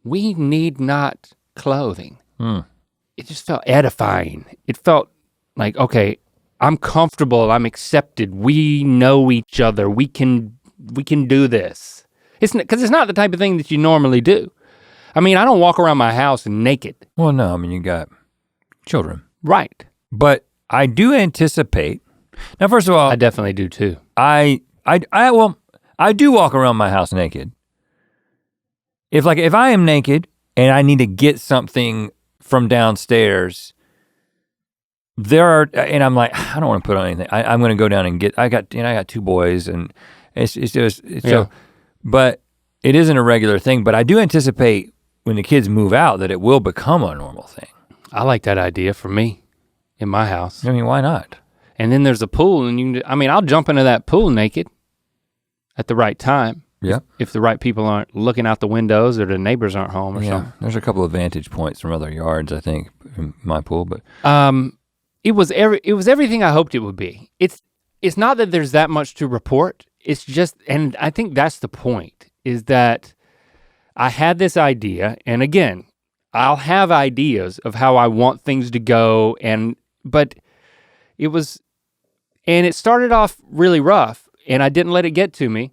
Speaker 2: We need not clothing. It just felt edifying. It felt like, okay, I'm comfortable, I'm accepted. We know each other. We can do this. Because it's not the type of thing that you normally do. I don't walk around my house naked.
Speaker 1: Well, no, you got children.
Speaker 2: Right.
Speaker 1: But I do anticipate, now first of all.
Speaker 2: I definitely do too.
Speaker 1: I do walk around my house naked. If I am naked and I need to get something from downstairs, and I'm like, I don't want to put on anything. I'm gonna go down and I got two boys and so, but it isn't a regular thing, but I do anticipate when the kids move out that it will become a normal thing.
Speaker 2: I like that idea for me in my house.
Speaker 1: Why not?
Speaker 2: And then there's a pool and I'll jump into that pool naked at the right time.
Speaker 1: Yeah.
Speaker 2: If the right people aren't looking out the windows or the neighbors aren't home or something.
Speaker 1: There's a couple of vantage points from other yards, I think, from my pool, but.
Speaker 2: It was everything I hoped it would be. It's not that there's that much to report. It's just, and I think that's the point, is that I had this idea, and again, I'll have ideas of how I want things to go, but it started off really rough, and I didn't let it get to me.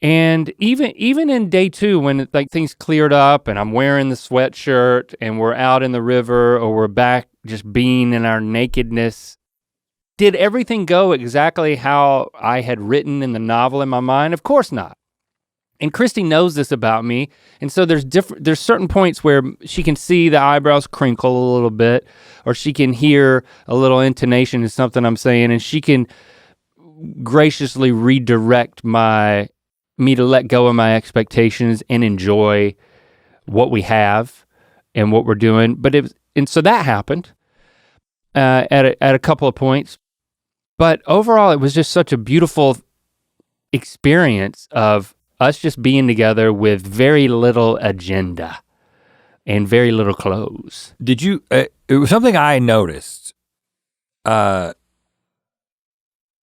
Speaker 2: And even in day 2, when things cleared up and I'm wearing the sweatshirt and we're out in the river or we're back just being in our nakedness, did everything go exactly how I had written in the novel in my mind? Of course not. And Christy knows this about me, and so there's certain points where she can see the eyebrows crinkle a little bit, or she can hear a little intonation in something I'm saying, and she can graciously redirect me to let go of my expectations and enjoy what we have and what we're doing. And so that happened at a couple of points. But overall, it was just such a beautiful experience of us just being together with very little agenda and very little clothes.
Speaker 1: Did you, it was something I noticed that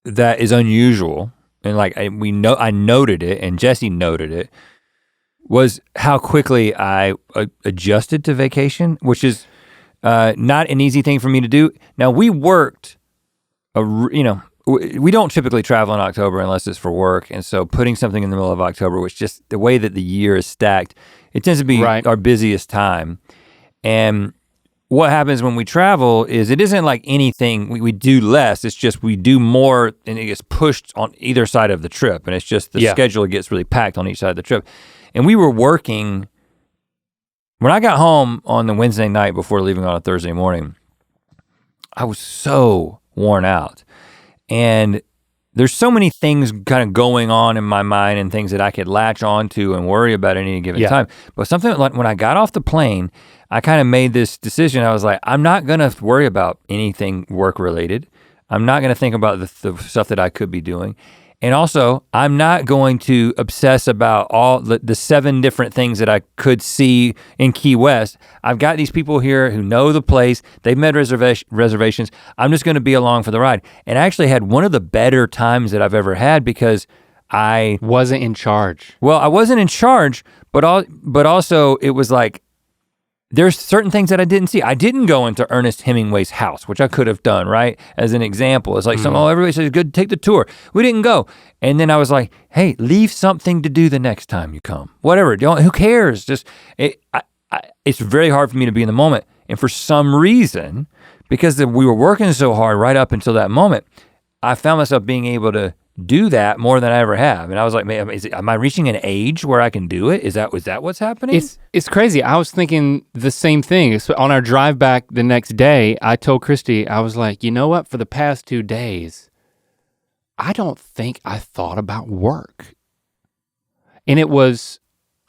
Speaker 1: is unusual, and I noted it, and Jesse noted it, was how quickly I adjusted to vacation, which is not an easy thing for me to do. Now we worked, we don't typically travel in October unless it's for work. And so putting something in the middle of October, which just the way that the year is stacked, it tends to be our busiest time. And what happens when we travel is it isn't like anything, we do less, it's just we do more and it gets pushed on either side of the trip. And it's just the schedule gets really packed on each side of the trip. And we were working, when I got home on the Wednesday night before leaving on a Thursday morning, I was so worn out. And there's so many things kind of going on in my mind and things that I could latch onto and worry about at any given time. But something like when I got off the plane, I kind of made this decision. I was like, I'm not gonna worry about anything work related. I'm not gonna think about the stuff that I could be doing. And also, I'm not going to obsess about all the 7 different things that I could see in Key West. I've got these people here who know the place. They've made reservations. I'm just gonna be along for the ride. And I actually had one of the better times that I've ever had because I
Speaker 2: wasn't in charge.
Speaker 1: Well, I wasn't in charge, but also it was like, there's certain things that I didn't see. I didn't go into Ernest Hemingway's house, which I could have done, right? As an example. It's like, everybody says, good, take the tour. We didn't go. And then I was like, hey, leave something to do the next time you come. Whatever, who cares? Just, it's very hard for me to be in the moment. And for some reason, because we were working so hard right up until that moment, I found myself being able to do that more than I ever have. And I was like, man, am I reaching an age where I can do it? Is that what's happening?
Speaker 2: It's crazy. I was thinking the same thing. So on our drive back the next day, I told Christy, I was like, you know what? For the past 2 days, I don't think I thought about work. And it was,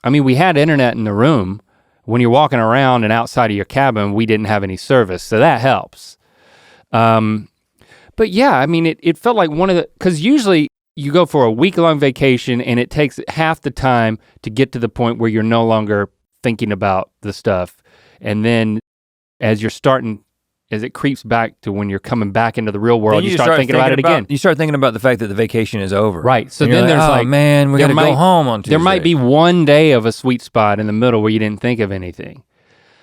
Speaker 2: we had internet in the room. When you're walking around and outside of your cabin, we didn't have any service, so that helps. But yeah, it felt like because usually you go for a week-long vacation and it takes half the time to get to the point where you're no longer thinking about the stuff. And then as it creeps back to when you're coming back into the real world, you start thinking about it again.
Speaker 1: You start thinking about the fact that the vacation is over.
Speaker 2: Right, so then there's like,
Speaker 1: man, we gotta go home on Tuesday.
Speaker 2: There might be one day of a sweet spot in the middle where you didn't think of anything.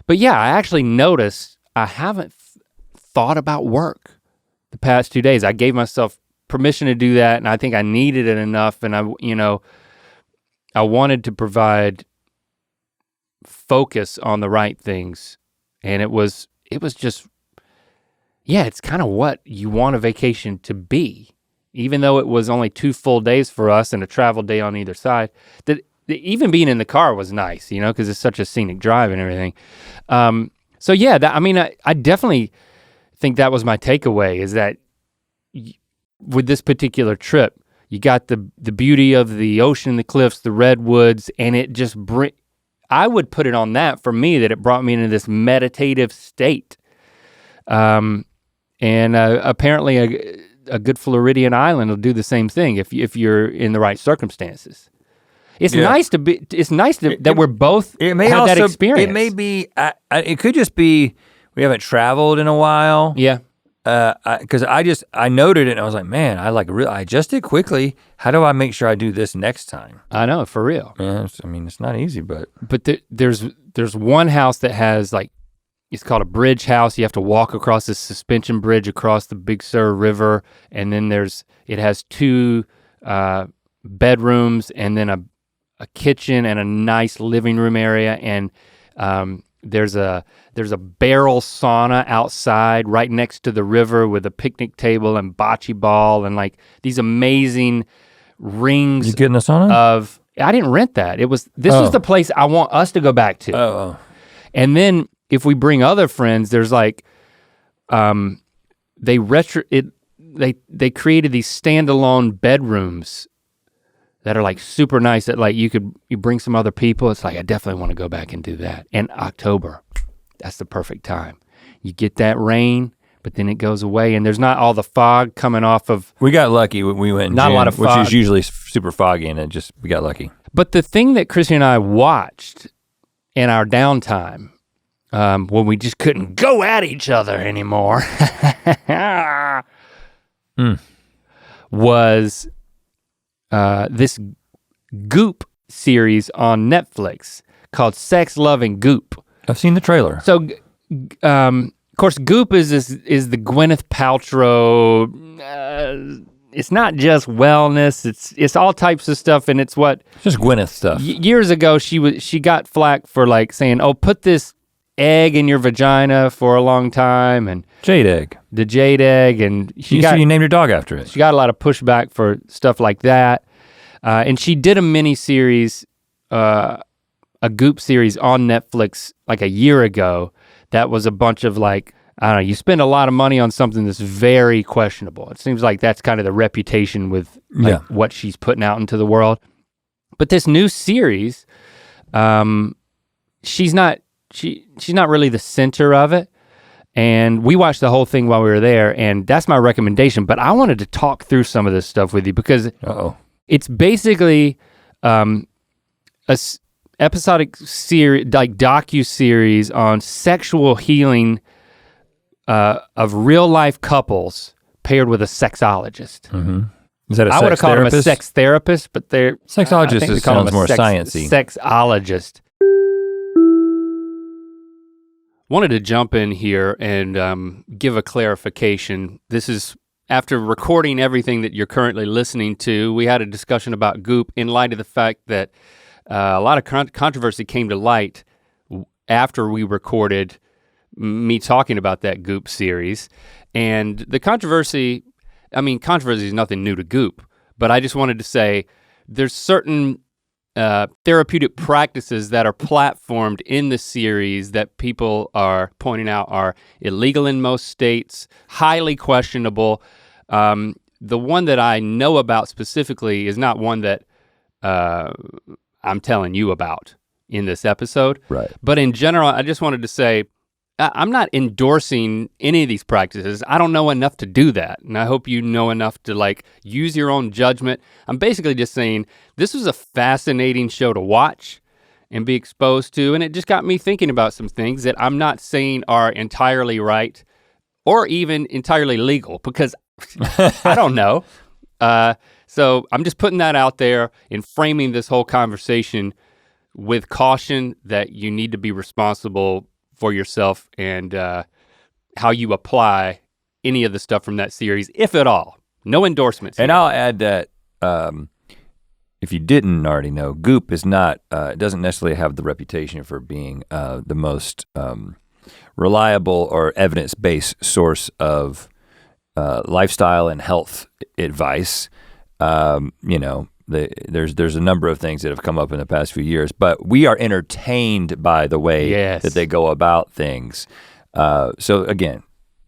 Speaker 2: But yeah, I actually noticed I haven't thought about work the past 2 days. I gave myself permission to do that, and I think I needed it enough, and I wanted to provide focus on the right things. And it was just, it's kind of what you want a vacation to be. Even though it was only 2 full days for us and a travel day on either side, even being in the car was nice, because it's such a scenic drive and everything. So yeah, I definitely think that was my takeaway, is that with this particular trip, you got the beauty of the ocean, the cliffs, the redwoods, and it just I would put it on that for me, that it brought me into this meditative state. And apparently a good Floridian island will do the same thing if you're in the right circumstances. It's nice that we're both have that experience.
Speaker 1: It may be, it could just be, we haven't traveled in a while.
Speaker 2: Yeah.
Speaker 1: Because I noted it and I was like, man, I adjusted quickly. How do I make sure I do this next time?
Speaker 2: I know, for real.
Speaker 1: Yeah, it's not easy, but.
Speaker 2: But there's one house that has it's called a bridge house. You have to walk across this suspension bridge across the Big Sur River. And then it has 2 bedrooms and then a kitchen and a nice living room area. And there's a barrel sauna outside right next to the river with a picnic table and bocce ball and these amazing rings.
Speaker 1: You getting a sauna?
Speaker 2: I didn't rent that. This was the place I want us to go back to.
Speaker 1: Oh.
Speaker 2: And then if we bring other friends, there's they created these standalone bedrooms that are super nice, that you bring some other people. It's I definitely want to go back and do that. And October, that's the perfect time. You get that rain, but then it goes away and there's not all the fog coming off of.
Speaker 1: We got lucky when we went in
Speaker 2: not
Speaker 1: June,
Speaker 2: a lot of fog,
Speaker 1: which is usually super foggy, and we got lucky.
Speaker 2: But the thing that Christy and I watched in our downtime, when we just couldn't go at each other anymore, was this Goop series on Netflix called Sex, Love, and Goop.
Speaker 1: I've seen the trailer.
Speaker 2: So course, Goop is the Gwyneth Paltrow. It's not just wellness. It's all types of stuff, and it's what
Speaker 1: just Gwyneth stuff.
Speaker 2: Years ago, she got flack for like saying, "Oh, put this egg in your vagina for a long time," and
Speaker 1: jade egg.
Speaker 2: The jade egg, and
Speaker 1: you named your dog after it.
Speaker 2: She got a lot of pushback for stuff like that, and she did a mini series, a Goop series on Netflix like a year ago. That was a bunch of like, I don't know, you spend a lot of money on something that's very questionable. It seems like that's kind of the reputation with like, what she's putting out into the world. But this new series, she's not really the center of it. And we watched the whole thing while we were there, and that's my recommendation. But I wanted to talk through some of this stuff with you because it's basically episodic series, like docu-series on sexual healing of real life couples paired with a sexologist.
Speaker 1: Mm-hmm. Is that a
Speaker 2: I would have called him a sex therapist, but they're
Speaker 1: sexologist sounds more sciencey.
Speaker 2: Sexologist. Wanted to jump in here and give a clarification. This is after recording everything that you're currently listening to. We had a discussion about Goop in light of the fact that a lot of controversy came to light after we recorded me talking about that Goop series. And the controversy is nothing new to Goop, but I just wanted to say there's certain therapeutic practices that are platformed in the series that people are pointing out are illegal in most states, highly questionable. The one that I know about specifically is not one that I'm telling you about in this episode.
Speaker 1: Right.
Speaker 2: But in general, I just wanted to say, I'm not endorsing any of these practices. I don't know enough to do that. And I hope you know enough to like use your own judgment. I'm basically just saying this was a fascinating show to watch and be exposed to. And it just got me thinking about some things that I'm not saying are entirely right or even entirely legal because I don't know. So I'm just putting that out there and framing this whole conversation with caution that you need to be responsible for yourself and how you apply any of the stuff from that series, if at all. No endorsements.
Speaker 1: And I'll add that if you didn't already know, Goop is not, doesn't necessarily have the reputation for being the most reliable or evidence-based source of lifestyle and health advice. There's a number of things that have come up in the past few years, but we are entertained by the way that they go about things. So again,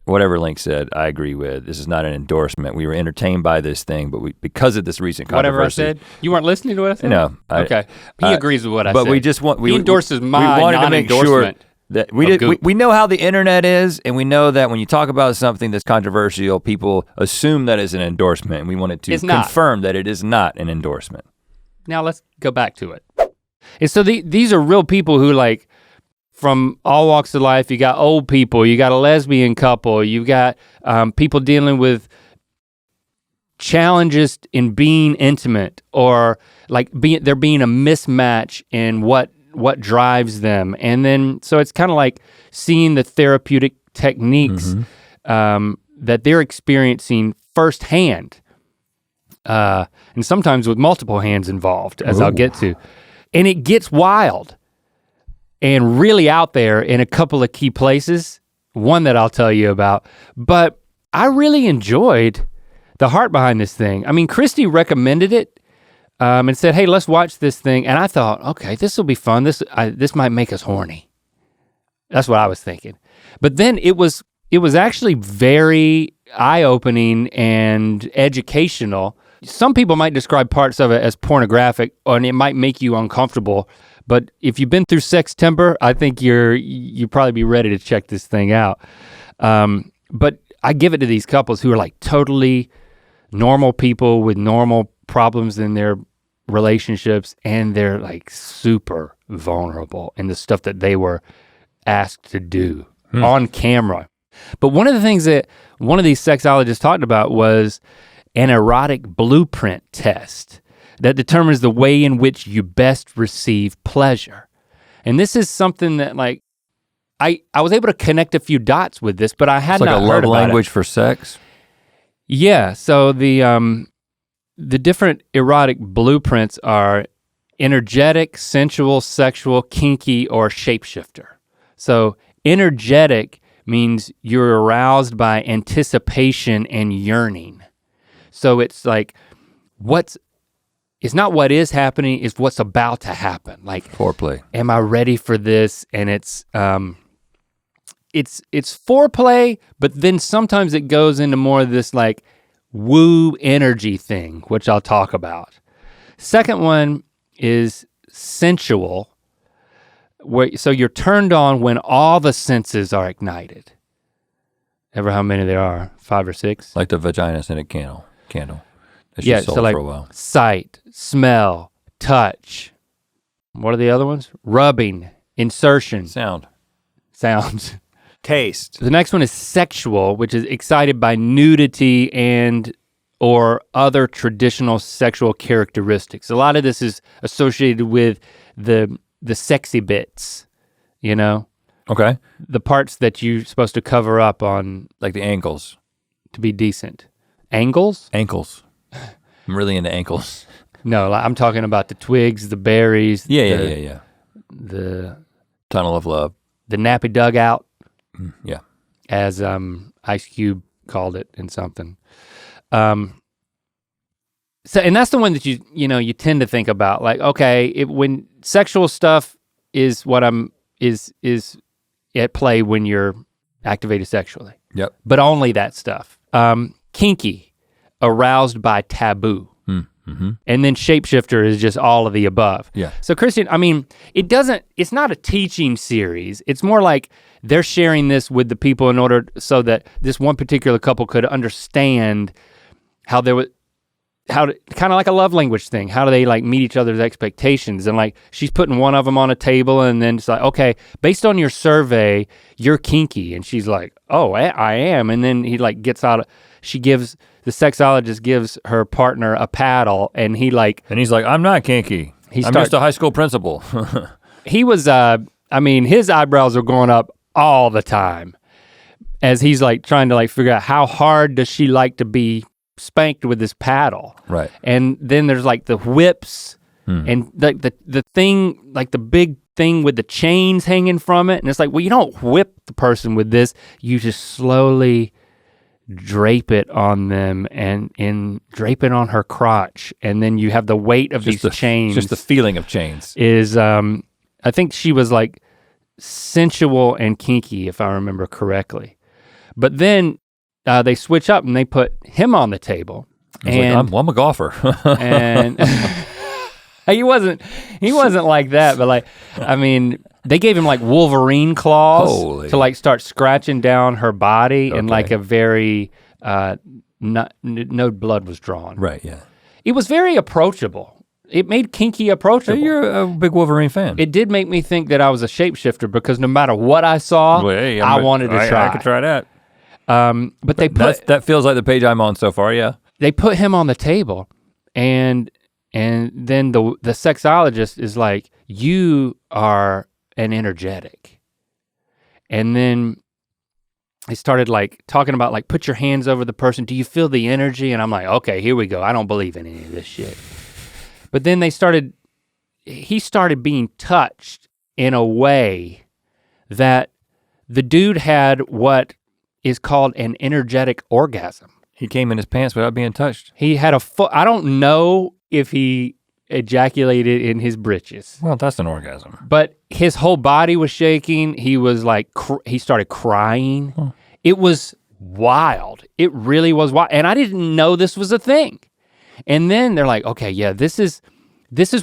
Speaker 1: whatever Link said, I agree with. This is not an endorsement. We were entertained by this thing, but because of this recent controversy.
Speaker 2: Whatever I said? You weren't listening to what I said?
Speaker 1: No.
Speaker 2: Okay, he agrees with what I said.
Speaker 1: But we just want,
Speaker 2: he endorses my non-endorsement.
Speaker 1: That we know how the internet is, and we know that when you talk about something that's controversial, people assume that is an endorsement, and we wanted to confirm that it is not an endorsement.
Speaker 2: Now let's go back to it. And so these are real people who like, from all walks of life. You got old people, you got a lesbian couple, you got people dealing with challenges in being intimate, or like there being a mismatch in what drives them. And then, so it's kind of like seeing the therapeutic techniques that they're experiencing firsthand. And sometimes with multiple hands involved, as I'll get to. And it gets wild and really out there in a couple of key places, one that I'll tell you about. But I really enjoyed the heart behind this thing. I mean, Christy recommended it, and said, hey, let's watch this thing. And I thought, okay, this will be fun. This might make us horny. That's what I was thinking. But then it was actually very eye-opening and educational. Some people might describe parts of it as pornographic, and it might make you uncomfortable. But if you've been through Sextember, I think you probably be ready to check this thing out. But I give it to these couples who are like totally normal people with normal problems in their relationships, and they're like super vulnerable in the stuff that they were asked to do on camera. But one of the things that one of these sexologists talked about was an erotic blueprint test that determines the way in which you best receive pleasure. And this is something that like I was able to connect a few dots with this, but I had
Speaker 1: It's like
Speaker 2: not
Speaker 1: a
Speaker 2: heard
Speaker 1: love
Speaker 2: about
Speaker 1: language
Speaker 2: it.
Speaker 1: for sex.
Speaker 2: Yeah, so the different erotic blueprints are energetic, sensual, sexual, kinky, or shapeshifter. So energetic means you're aroused by anticipation and yearning. So it's like it's not what is happening, it's what's about to happen. Like
Speaker 1: Foreplay.
Speaker 2: am I ready for this? And it's foreplay, but then sometimes it goes into more of this like woo energy thing, which I'll talk about. Second one is sensual, so you're turned on when all the senses are ignited. Ever how many there are? 5 or 6?
Speaker 1: Like the vagina scented candle. That
Speaker 2: Yeah,
Speaker 1: she sold
Speaker 2: so like
Speaker 1: for a while.
Speaker 2: sight, smell, touch. What are the other ones? Rubbing, insertion,
Speaker 1: Sound.
Speaker 2: sounds.
Speaker 1: Taste.
Speaker 2: The next one is sexual, which is excited by nudity and or other traditional sexual characteristics. A lot of this is associated with the sexy bits, you know?
Speaker 1: Okay.
Speaker 2: The parts that you're supposed to cover up on
Speaker 1: Like the ankles.
Speaker 2: to be decent. Angles?
Speaker 1: Ankles. I'm really into ankles.
Speaker 2: No, I'm talking about the twigs, the berries.
Speaker 1: Yeah.
Speaker 2: The
Speaker 1: Tunnel of love.
Speaker 2: the nappy dugout,
Speaker 1: Yeah.
Speaker 2: as Ice Cube called it in something. So and that's the one that you tend to think about, like, okay, when sexual stuff is what is at play when you're activated sexually.
Speaker 1: Yep.
Speaker 2: But only that stuff. Kinky, aroused by taboo.
Speaker 1: Mm-hmm.
Speaker 2: And then shapeshifter is just all of the above.
Speaker 1: Yeah.
Speaker 2: So Christian, I mean, it's not a teaching series. It's more like they're sharing this with the people in order so that this one particular couple could understand how kind of like a love language thing. How do they like meet each other's expectations? And like she's putting one of them on a table and then it's like, okay, based on your survey, you're kinky. And she's like, oh, I am. And then he like gets out, the sexologist gives her partner a paddle and he's like,
Speaker 1: I'm not kinky. I'm just a high school principal.
Speaker 2: He was, his eyebrows are going up all the time as he's like trying to like figure out how hard does she like to be spanked with this paddle.
Speaker 1: Right.
Speaker 2: And then there's like the whips and like the thing, like the big thing with the chains hanging from it. And it's like, well, you don't whip the person with this, you just slowly drape it on them and drape it on her crotch. And then you have the weight of these chains.
Speaker 1: Just the feeling of chains.
Speaker 2: Is, I think she was like sensual and kinky, if I remember correctly. But then they switch up and they put him on the table. And
Speaker 1: I'm a golfer.
Speaker 2: and he wasn't like that, but like, I mean, they gave him like Wolverine claws to like start scratching down her body and like a very, no blood was drawn.
Speaker 1: Right, yeah.
Speaker 2: It was very approachable. It made kinky approachable.
Speaker 1: So you're a big Wolverine fan.
Speaker 2: It did make me think that I was a shapeshifter because no matter what I saw, I wanted to try.
Speaker 1: I could try that.
Speaker 2: But they put
Speaker 1: that feels like the page I'm on so far, yeah.
Speaker 2: They put him on the table and then the sexologist is like, you are an energetic. And then they started like talking about like, put your hands over the person. Do you feel the energy? And I'm like, okay, here we go. I don't believe in any of this shit. But then he started being touched in a way that the dude had what is called an energetic orgasm.
Speaker 1: He came in his pants without being touched.
Speaker 2: He had I don't know if he ejaculated in his britches.
Speaker 1: Well, that's an orgasm.
Speaker 2: But his whole body was shaking. He was like, he started crying.
Speaker 1: Huh.
Speaker 2: It was wild. It really was wild. And I didn't know this was a thing. And then they're like, okay, yeah, this is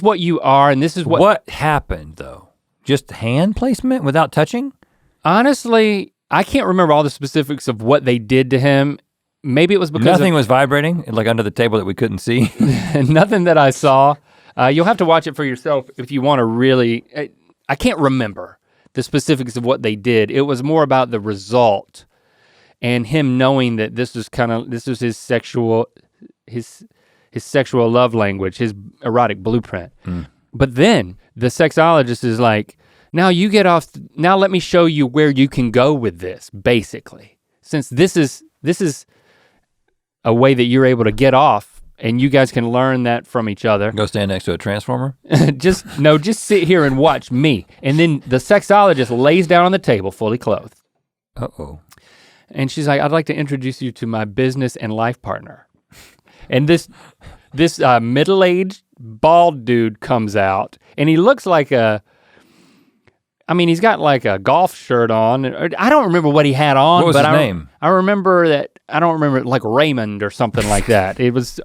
Speaker 2: what you are and this is what.
Speaker 1: What happened though? Just hand placement without touching?
Speaker 2: Honestly, I can't remember all the specifics of what they did to him. Maybe it was because
Speaker 1: nothing was vibrating, like under the table that we couldn't see.
Speaker 2: Nothing that I saw. You'll have to watch it for yourself if you want to really, I can't remember the specifics of what they did. It was more about the result and him knowing that this was his sexual love language, his erotic blueprint. But then the sexologist is like, now you get off, now let me show you where you can go with this, basically. Since this is a way that you're able to get off and you guys can learn that from each other.
Speaker 1: Go stand next to a transformer?
Speaker 2: just sit here and watch me. And then the sexologist lays down on the table fully clothed.
Speaker 1: Uh-oh.
Speaker 2: And she's like, I'd like to introduce you to my business and life partner. And this middle-aged bald dude comes out and he looks like he's got like a golf shirt on. I don't remember what he had on.
Speaker 1: What was his name?
Speaker 2: I don't remember like Raymond or something like that. It was,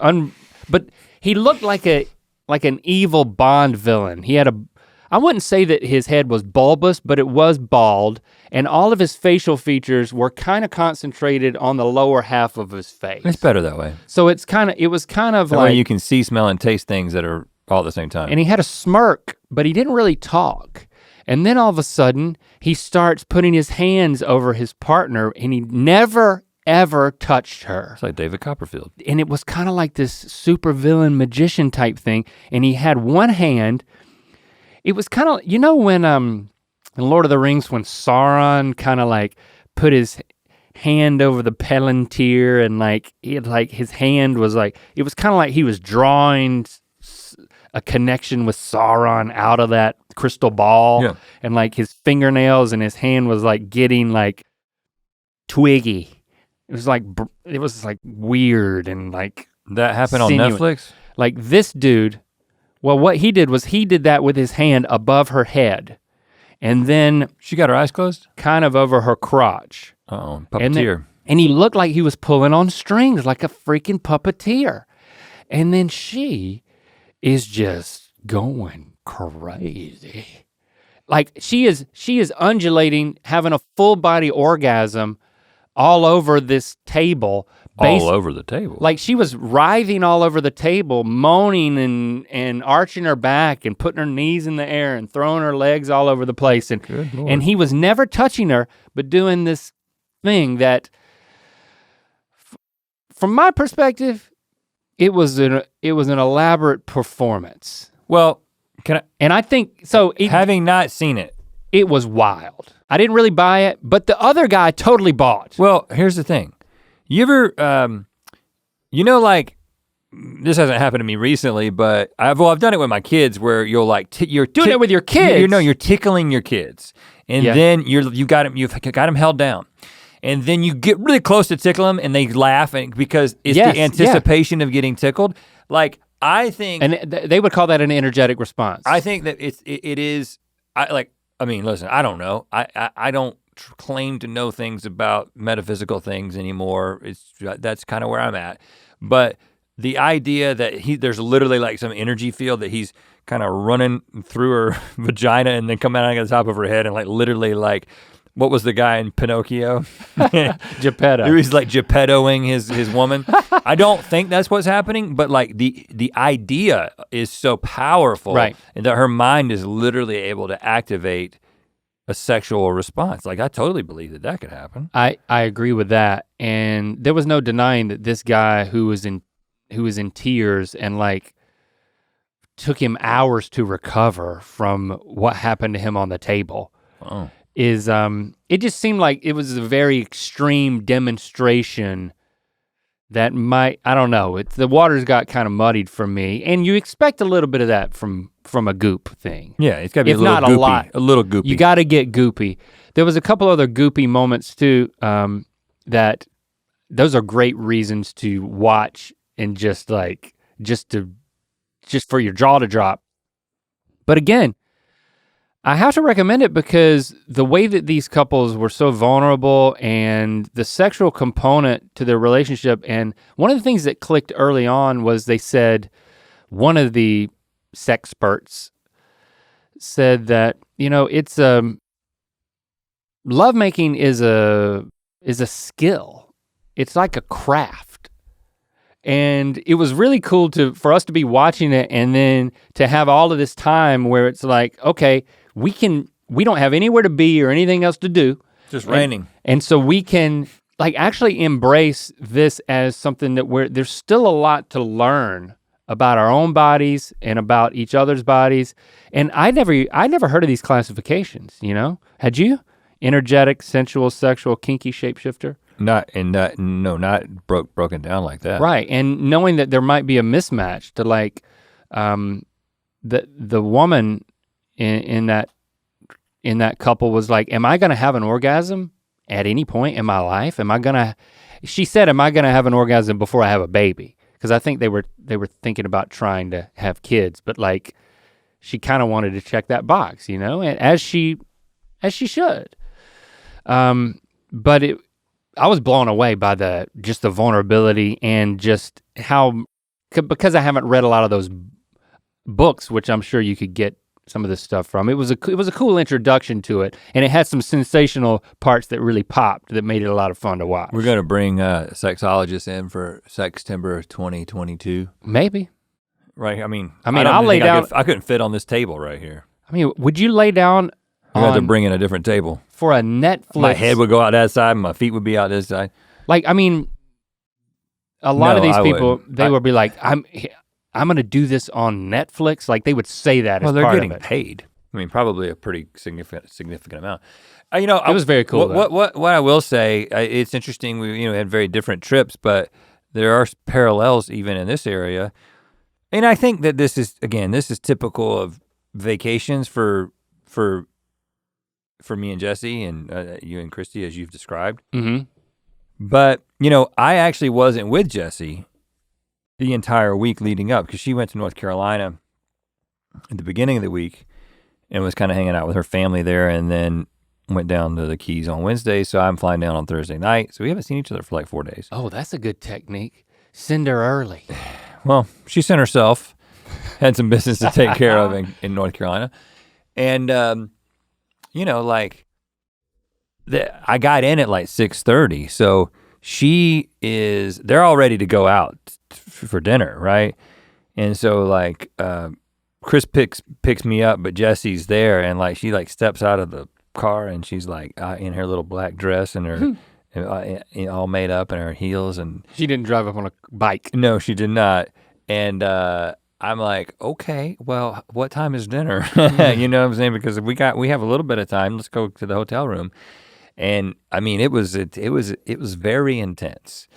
Speaker 2: but he looked like an evil Bond villain. He had I wouldn't say that his head was bulbous, but it was bald, and all of his facial features were kind of concentrated on the lower half of his face.
Speaker 1: It's better that way.
Speaker 2: So it was kind of
Speaker 1: that
Speaker 2: like.
Speaker 1: way you can see, smell, and taste things that are all at the same time.
Speaker 2: And he had a smirk, but he didn't really talk. And then all of a sudden, he starts putting his hands over his partner, and he never, ever touched her.
Speaker 1: It's like David Copperfield.
Speaker 2: And it was kind of like this super villain magician type thing, and he had one hand. It was kind of, when in Lord of the Rings, when Sauron kind of like put his hand over the Palantir and his hand was like, it was kind of like he was drawing a connection with Sauron out of that crystal ball.
Speaker 1: Yeah.
Speaker 2: And like his fingernails and his hand was like getting like twiggy. It was like weird and like
Speaker 1: that happened
Speaker 2: sinuous.
Speaker 1: On Netflix?
Speaker 2: Like this dude, well, what he did was he did that with his hand above her head. And then
Speaker 1: she got her eyes closed?
Speaker 2: Kind of over her crotch.
Speaker 1: Uh-oh, puppeteer.
Speaker 2: And he looked like he was pulling on strings like a freaking puppeteer. And then she is just going crazy. Like she is undulating, having a full body orgasm all over this table.
Speaker 1: All over the table?
Speaker 2: Like she was writhing all over the table, moaning and arching her back and putting her knees in the air and throwing her legs all over the place. And he was never touching her, but doing this thing that, from my perspective, it was an elaborate performance.
Speaker 1: Well,
Speaker 2: and I think, so.
Speaker 1: Having not seen it.
Speaker 2: It was wild. I didn't really buy it, but the other guy totally bought.
Speaker 1: Well, here's the thing. You ever, like, this hasn't happened to me recently, but I've done it with my kids where you'll like, you're
Speaker 2: doing it with your kids.
Speaker 1: You're tickling your kids. And then you've got them held down. And then you get really close to tickle them and they laugh because it's the anticipation of getting tickled. Like, I think.
Speaker 2: And they would call that an energetic response.
Speaker 1: I think that it is, listen, I don't know. I don't claim to know things about metaphysical things anymore. That's kind of where I'm at. But the idea that there's literally like some energy field that he's kind of running through her vagina and then coming out of the top of her head and like literally like, what was the guy in Pinocchio?
Speaker 2: Geppetto.
Speaker 1: He was like Geppettoing his woman. I don't think that's what's happening, but like the idea is so powerful,
Speaker 2: right?
Speaker 1: And that her mind is literally able to activate a sexual response. Like I totally believe that could happen.
Speaker 2: I agree with that, and there was no denying that this guy who was in tears and like took him hours to recover from what happened to him on the table.
Speaker 1: Oh.
Speaker 2: It just seemed like it was a very extreme demonstration that I don't know, the waters got kind of muddied for me, and you expect a little bit of that from a goop thing.
Speaker 1: Yeah, it's gotta be
Speaker 2: if
Speaker 1: a little
Speaker 2: not
Speaker 1: goopy.
Speaker 2: A lot.
Speaker 1: A little goopy.
Speaker 2: You gotta get goopy. There was a couple other goopy moments too, that those are great reasons to watch and just for your jaw to drop. But again, I have to recommend it because the way that these couples were so vulnerable and the sexual component to their relationship, and one of the things that clicked early on was they said, one of the sexperts said that, it's lovemaking is a skill. It's like a craft. And it was really cool for us to be watching it and then to have all of this time where it's like, okay, we don't have anywhere to be or anything else to do.
Speaker 1: Just raining.
Speaker 2: And so we can like actually embrace this as something that there's still a lot to learn about our own bodies and about each other's bodies. And I never heard of these classifications, you know? Had you? Energetic, sensual, sexual, kinky, shapeshifter?
Speaker 1: Not broken down like that.
Speaker 2: Right, and knowing that there might be a mismatch to like the woman in that couple was like, am I gonna have an orgasm at any point in my life? She said, am I gonna have an orgasm before I have a baby? Because I think they were thinking about trying to have kids, but like she kind of wanted to check that box, you know, and as she should. But I was blown away by the vulnerability and just how, because I haven't read a lot of those books, which I'm sure you could get some of this stuff from. It was a cool introduction to it, and it had some sensational parts that really popped that made it a lot of fun to watch.
Speaker 1: We're gonna bring sexologists in for Sextember 2022.
Speaker 2: Maybe.
Speaker 1: Right. I mean,
Speaker 2: I'll lay down.
Speaker 1: I couldn't fit on this table right here.
Speaker 2: I mean, would you lay down?
Speaker 1: I had to bring in a different table.
Speaker 2: For a Netflix.
Speaker 1: My head would go out that side, my feet would be out this side.
Speaker 2: Like, I mean, a lot of these people,
Speaker 1: wouldn't.
Speaker 2: they would be like, I'm gonna do this on Netflix. Like they would say that as part of it.
Speaker 1: Well, they're getting paid. I mean, probably a pretty significant amount. You know,
Speaker 2: it was very cool.
Speaker 1: What I will say, it's interesting. We had very different trips, but there are parallels even in this area. And I think that this is typical of vacations for me and Jesse and you and Christy, as you've described.
Speaker 2: Mm-hmm.
Speaker 1: But, I actually wasn't with Jesse the entire week leading up because she went to North Carolina at the beginning of the week and was kind of hanging out with her family there, and then went down to the Keys on Wednesday. So I'm flying down on Thursday night. So we haven't seen each other for like 4 days.
Speaker 2: Oh, that's a good technique. Send her early.
Speaker 1: Well, she sent herself, had some business to take care of in North Carolina. And, I got in at like 6:30. So they're all ready to go out for dinner, right? And so like, Chris picks me up, but Jesse's there, and like she like steps out of the car and she's like in her little black dress and her all made up in her heels, and
Speaker 2: she didn't drive up on a bike.
Speaker 1: No, she did not. And I'm like, okay, well, what time is dinner? You know what I'm saying? Because we have a little bit of time. Let's go to the hotel room. And I mean, it was very intense.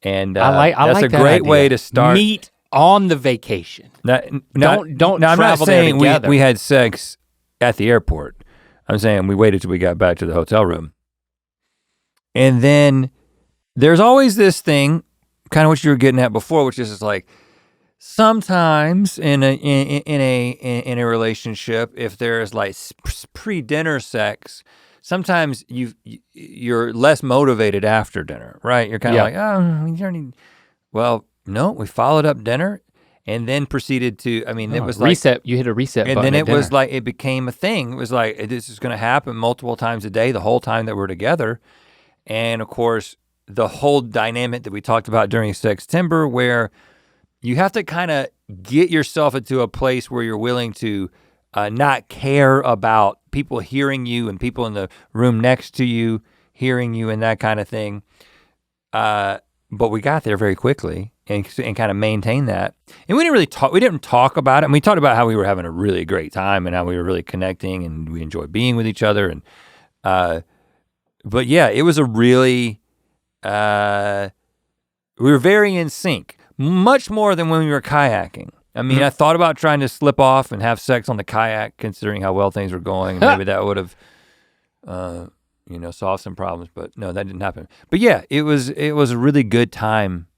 Speaker 1: And that's a great way to start.
Speaker 2: Meet on the vacation. Don't
Speaker 1: I'm not
Speaker 2: travel
Speaker 1: saying
Speaker 2: there together.
Speaker 1: we had sex at the airport. I'm saying we waited till we got back to the hotel room. And then there's always this thing, kind of what you were getting at before, which is like sometimes in a relationship, if there's like pre-dinner sex, sometimes you're less motivated after dinner, right? You're kind of like, oh, you don't need. Well, no, we followed up dinner and then proceeded to. I mean, it was like
Speaker 2: reset. You hit a reset button.
Speaker 1: And then
Speaker 2: at
Speaker 1: it
Speaker 2: dinner.
Speaker 1: was like it became a thing. It was like this is going to happen multiple times a day the whole time that we're together. And of course, the whole dynamic that we talked about during Sextember, where you have to kind of get yourself into a place where you're willing to not care about people hearing you and people in the room next to you hearing you and that kind of thing. But we got there very quickly and kind of maintained that. And we didn't talk about it. And we talked about how we were having a really great time and how we were really connecting and we enjoyed being with each other. And but yeah, it was a really, we were very in sync, much more than when we were kayaking. I mean, I thought about trying to slip off and have sex on the kayak, considering how well things were going. Maybe that would have, solved some problems, but no, that didn't happen. But yeah, it was a really good time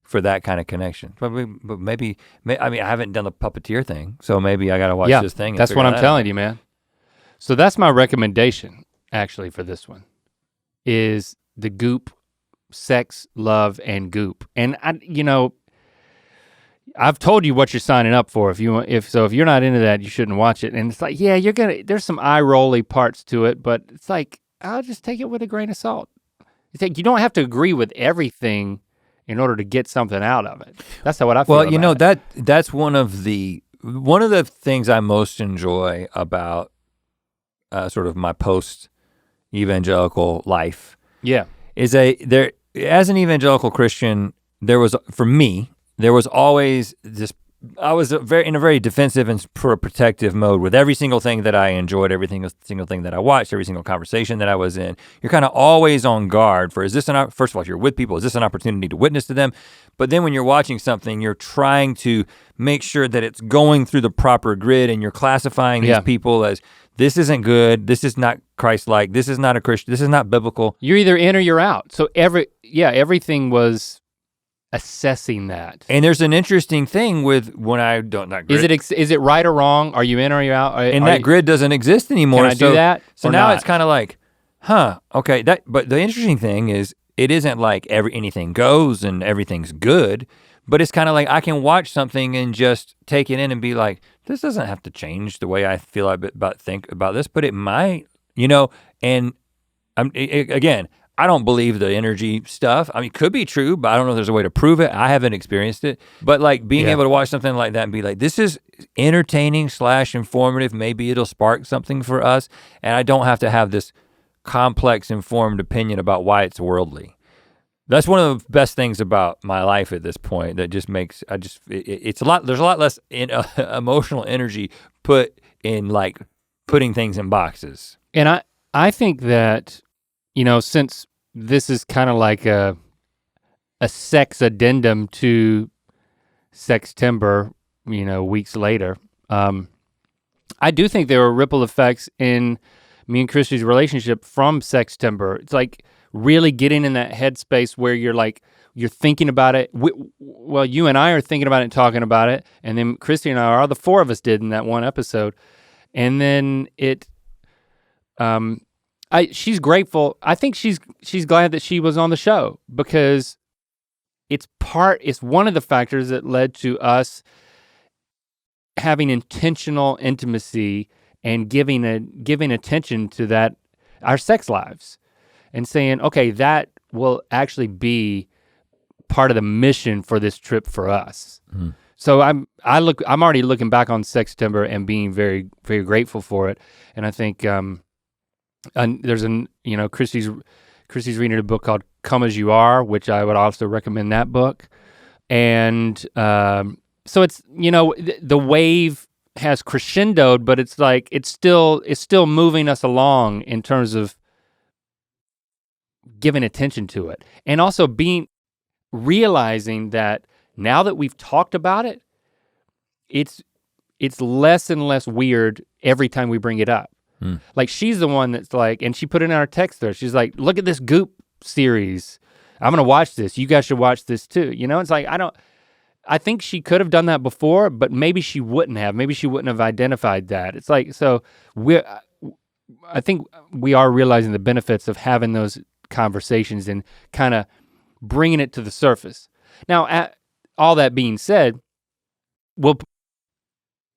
Speaker 1: for that kind of connection. But maybe, I haven't done the puppeteer thing, so maybe I gotta watch this thing.
Speaker 2: That's what I'm telling you, man. So that's my recommendation, actually, for this one, is the Goop, Sex, Love, and Goop. And I've told you what you're signing up for. If you're not into that, you shouldn't watch it. And it's like, yeah, there's some eye-rolly parts to it, but it's like, I'll just take it with a grain of salt. It's like, you don't have to agree with everything in order to get something out of it. That's how I feel.
Speaker 1: Well, that's one of the things I most enjoy about sort of my post-evangelical life.
Speaker 2: Yeah.
Speaker 1: As an evangelical Christian, there was there was always this, I was in a very defensive and protective mode with every single thing that I enjoyed, every single thing that I watched, every single conversation that I was in. You're kind of always on guard for, first of all, if you're with people, is this an opportunity to witness to them? But then when you're watching something, you're trying to make sure that it's going through the proper grid and you're classifying these people as, this isn't good, this is not Christ-like, this is not a Christian, this is not biblical.
Speaker 2: You're either in or you're out. So everything was assessing that.
Speaker 1: And there's an interesting thing with when I don't, not grid.
Speaker 2: Is it right or wrong? Are you in or are you out?
Speaker 1: And that grid doesn't exist anymore.
Speaker 2: Can I do that?
Speaker 1: So now it's kind of like, okay, but the interesting thing is it isn't like anything goes and everything's good, but it's kind of like I can watch something and just take it in and be like, this doesn't have to change the way I feel think about this, but it might, and again, I don't believe the energy stuff. I mean, it could be true, but I don't know if there's a way to prove it. I haven't experienced it. But like being able to watch something like that and be like, this is entertaining / informative. Maybe it'll spark something for us. And I don't have to have this complex, informed opinion about why it's worldly. That's one of the best things about my life at this point that just makes, there's a lot less emotional energy put in like putting things in boxes.
Speaker 2: And I think that, since this is kind of like a sex addendum to Sextember, weeks later. I do think there were ripple effects in me and Christy's relationship from Sextember. It's like really getting in that headspace where you're thinking about it. Well, you and I are thinking about it and talking about it, and then Christy and I, all the four of us did in that one episode. And then she's grateful. I think she's glad that she was on the show because it's one of the factors that led to us having intentional intimacy and giving attention to that, our sex lives, and saying, okay, that will actually be part of the mission for this trip for us. Mm. So I'm already looking back on Sextember and being very, very grateful for it. And I think and there's Christy's reading a book called Come As You Are, which I would also recommend that book. And so it's, the wave has crescendoed, but it's like, it's still moving us along in terms of giving attention to it. And also realizing that now that we've talked about it, it's less and less weird every time we bring it up. Like she's the one that's like, and she put it in our text there. She's like, look at this Goop series. I'm gonna watch this. You guys should watch this too. It's like, I think she could have done that before, but maybe she wouldn't have. Maybe she wouldn't have identified that. It's like, so I think we are realizing the benefits of having those conversations and kind of bringing it to the surface. Now, all that being said,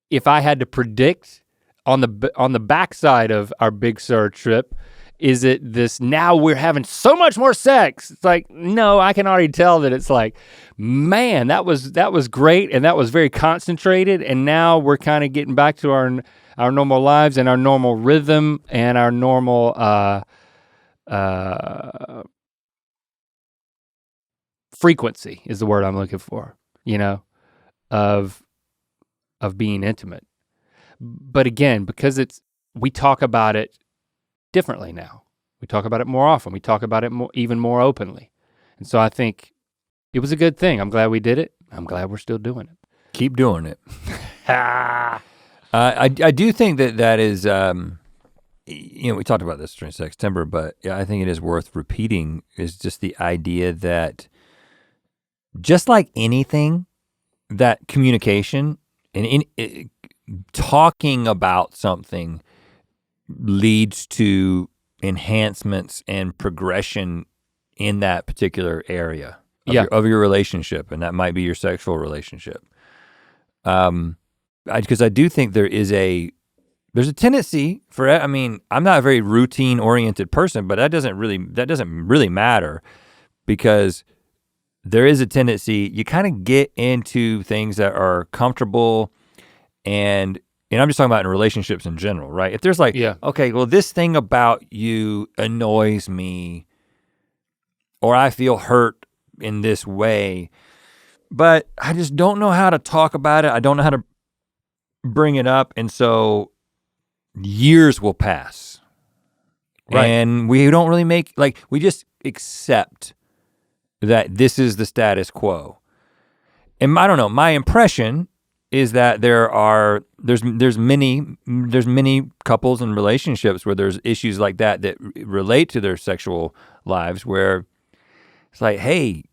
Speaker 2: if I had to predict on the backside of our Big Sur trip, is it this, now we're having so much more sex? It's like, no, I can already tell that it's like, man, that was great and that was very concentrated, and now we're kind of getting back to our normal lives and our normal rhythm and our normal frequency is the word I'm looking for, of being intimate. But again, because we talk about it differently now. We talk about it more often. We talk about it even more openly. And so I think it was a good thing. I'm glad we did it. I'm glad we're still doing it.
Speaker 1: Keep doing it. I do think that is, we talked about this during Sextember, but yeah, I think it is worth repeating, is just the idea that just like anything, that communication and talking about something leads to enhancements and progression in that particular area of your relationship, and that might be your sexual relationship. Because I do think there's a tendency for, I'm not a very routine oriented person, but that doesn't really matter, because there is a tendency, you kind of get into things that are comfortable, and I'm just talking about in relationships in general, right? If there's like, okay, well, this thing about you annoys me, or I feel hurt in this way, but I just don't know how to talk about it. I don't know how to bring it up. And so years will pass. Right. And we don't really we just accept that this is the status quo. And I don't know, my impression is that there's many couples and relationships where there's issues like that relate to their sexual lives where it's like, hey,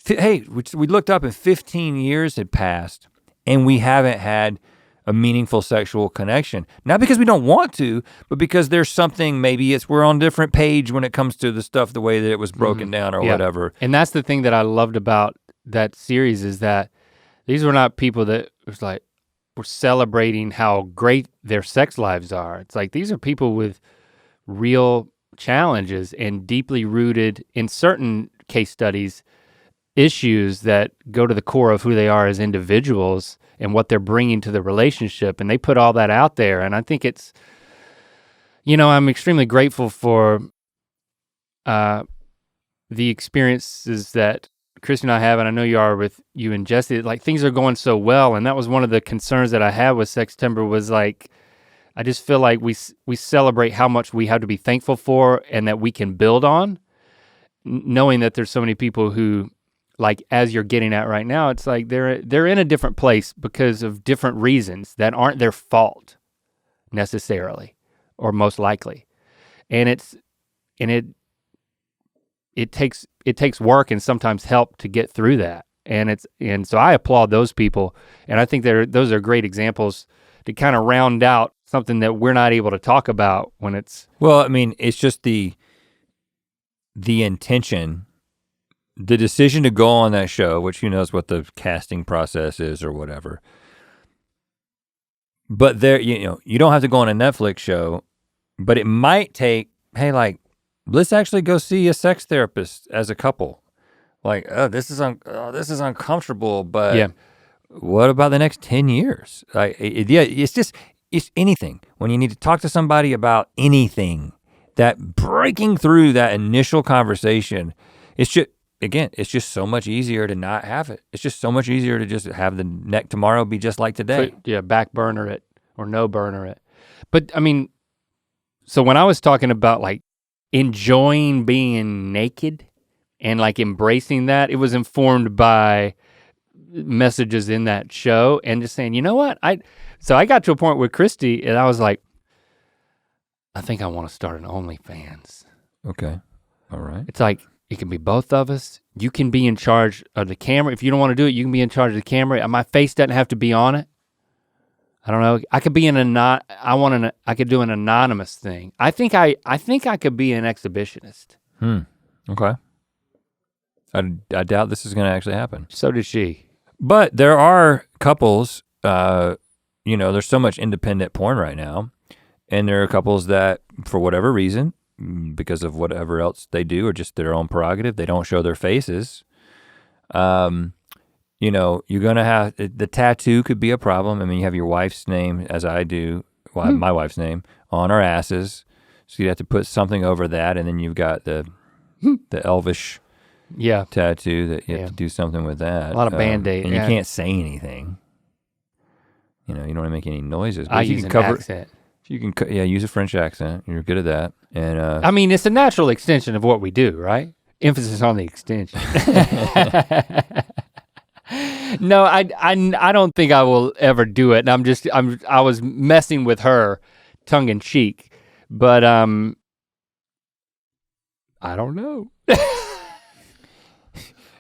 Speaker 1: we looked up and 15 years had passed and we haven't had a meaningful sexual connection. Not because we don't want to, but because there's something, maybe we're on a different page when it comes to the stuff, the way that it was broken down or whatever.
Speaker 2: And that's the thing that I loved about that series is that these were not people that was like, were celebrating how great their sex lives are. It's like, these are people with real challenges and deeply rooted, in certain case studies, issues that go to the core of who they are as individuals and what they're bringing to the relationship. And they put all that out there. And I think it's, I'm extremely grateful for the experiences that Christy and I have, and I know you are with you and Jesse, like things are going so well. And that was one of the concerns that I had with Sextember was like, I just feel like we celebrate how much we have to be thankful for and that we can build on, knowing that there's so many people who, like as you're getting at right now, it's like they're in a different place because of different reasons that aren't their fault necessarily, or most likely. And it takes work and sometimes help to get through that. And so I applaud those people, and I think those are great examples to kind of round out something that we're not able to talk about when it's.
Speaker 1: Well, I mean, it's just the intention, the decision to go on that show, which who knows what the casting process is or whatever. But you don't have to go on a Netflix show, but it might take, hey, like, let's actually go see a sex therapist as a couple. Like, this is uncomfortable, but what about the next 10 years? Like, it's anything. When you need to talk to somebody about anything, that breaking through that initial conversation, it's just so much easier to not have it. It's just so much easier to just have the neck tomorrow be just like today.
Speaker 2: So, back burner it or no burner it. But I mean, so when I was talking about like enjoying being naked and like embracing that, it was informed by messages in that show and just saying, you know what? So I got to a point with Christy and I was like, I think I want to start an OnlyFans.
Speaker 1: Okay, all right.
Speaker 2: It's like, it can be both of us. You can be in charge of the camera. If you don't want to do it, you can be in charge of the camera. My face doesn't have to be on it. I don't know. I could be I could do an anonymous thing. I think I could be an exhibitionist.
Speaker 1: Okay. I doubt this is gonna actually happen.
Speaker 2: So does she.
Speaker 1: But there are couples, there's so much independent porn right now, and there are couples that, for whatever reason, because of whatever else they do or just their own prerogative, they don't show their faces. You're gonna have, the tattoo could be a problem. I mean, you have your wife's name, as I do, my wife's name, on our asses. So you have to put something over that, and then you've got the elvish tattoo that you have to do something with that.
Speaker 2: A lot of Band-Aid.
Speaker 1: And you can't say anything. You don't want to make any noises.
Speaker 2: I use an accent.
Speaker 1: You can, use a French accent. You're good at that. And
Speaker 2: I mean, it's a natural extension of what we do, right? Emphasis on the extension. No, I don't think I will ever do it. And I was messing with her, tongue in cheek, but I don't know.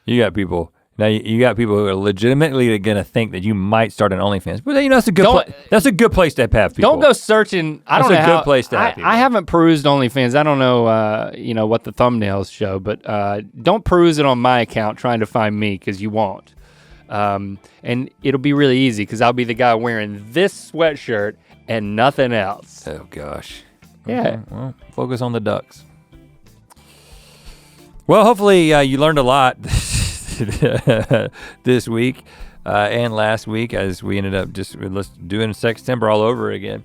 Speaker 1: You got people who are legitimately gonna think that you might start an OnlyFans. But that's a good that's a good place to have people.
Speaker 2: Don't go searching. I don't know.
Speaker 1: That's a good place to have people.
Speaker 2: I haven't perused OnlyFans. I don't know what the thumbnails show, but don't peruse it on my account trying to find me, because you won't. And it'll be really easy because I'll be the guy wearing this sweatshirt and nothing else.
Speaker 1: Oh gosh.
Speaker 2: Yeah.
Speaker 1: Okay, well, focus on the ducks. Well, hopefully you learned a lot this week and last week, as we ended up just doing Sextember all over again.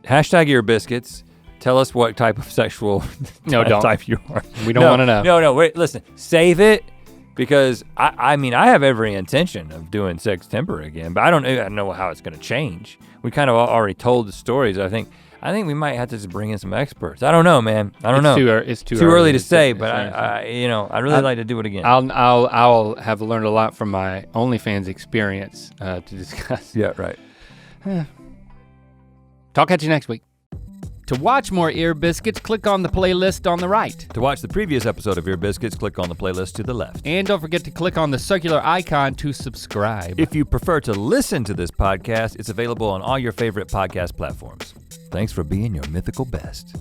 Speaker 1: Hashtag Ear Biscuits. Tell us what type of sexual type you are.
Speaker 2: We don't want to know.
Speaker 1: No, wait, listen. Save it Because I mean, I have every intention of doing Sex Temper again, but I don't know how it's gonna change. We kind of already told the stories. I think we might have to just bring in some experts. I don't know, man. I don't know.
Speaker 2: It's too
Speaker 1: early to say, but I'd really like to do it again.
Speaker 2: I'll have learned a lot from my OnlyFans experience to discuss.
Speaker 1: Yeah, right.
Speaker 2: Talk at you next week. To watch more Ear Biscuits, click on the playlist on the right.
Speaker 1: To watch the previous episode of Ear Biscuits, click on the playlist to the left.
Speaker 2: And don't forget to click on the circular icon to subscribe.
Speaker 1: If you prefer to listen to this podcast, it's available on all your favorite podcast platforms. Thanks for being your mythical best.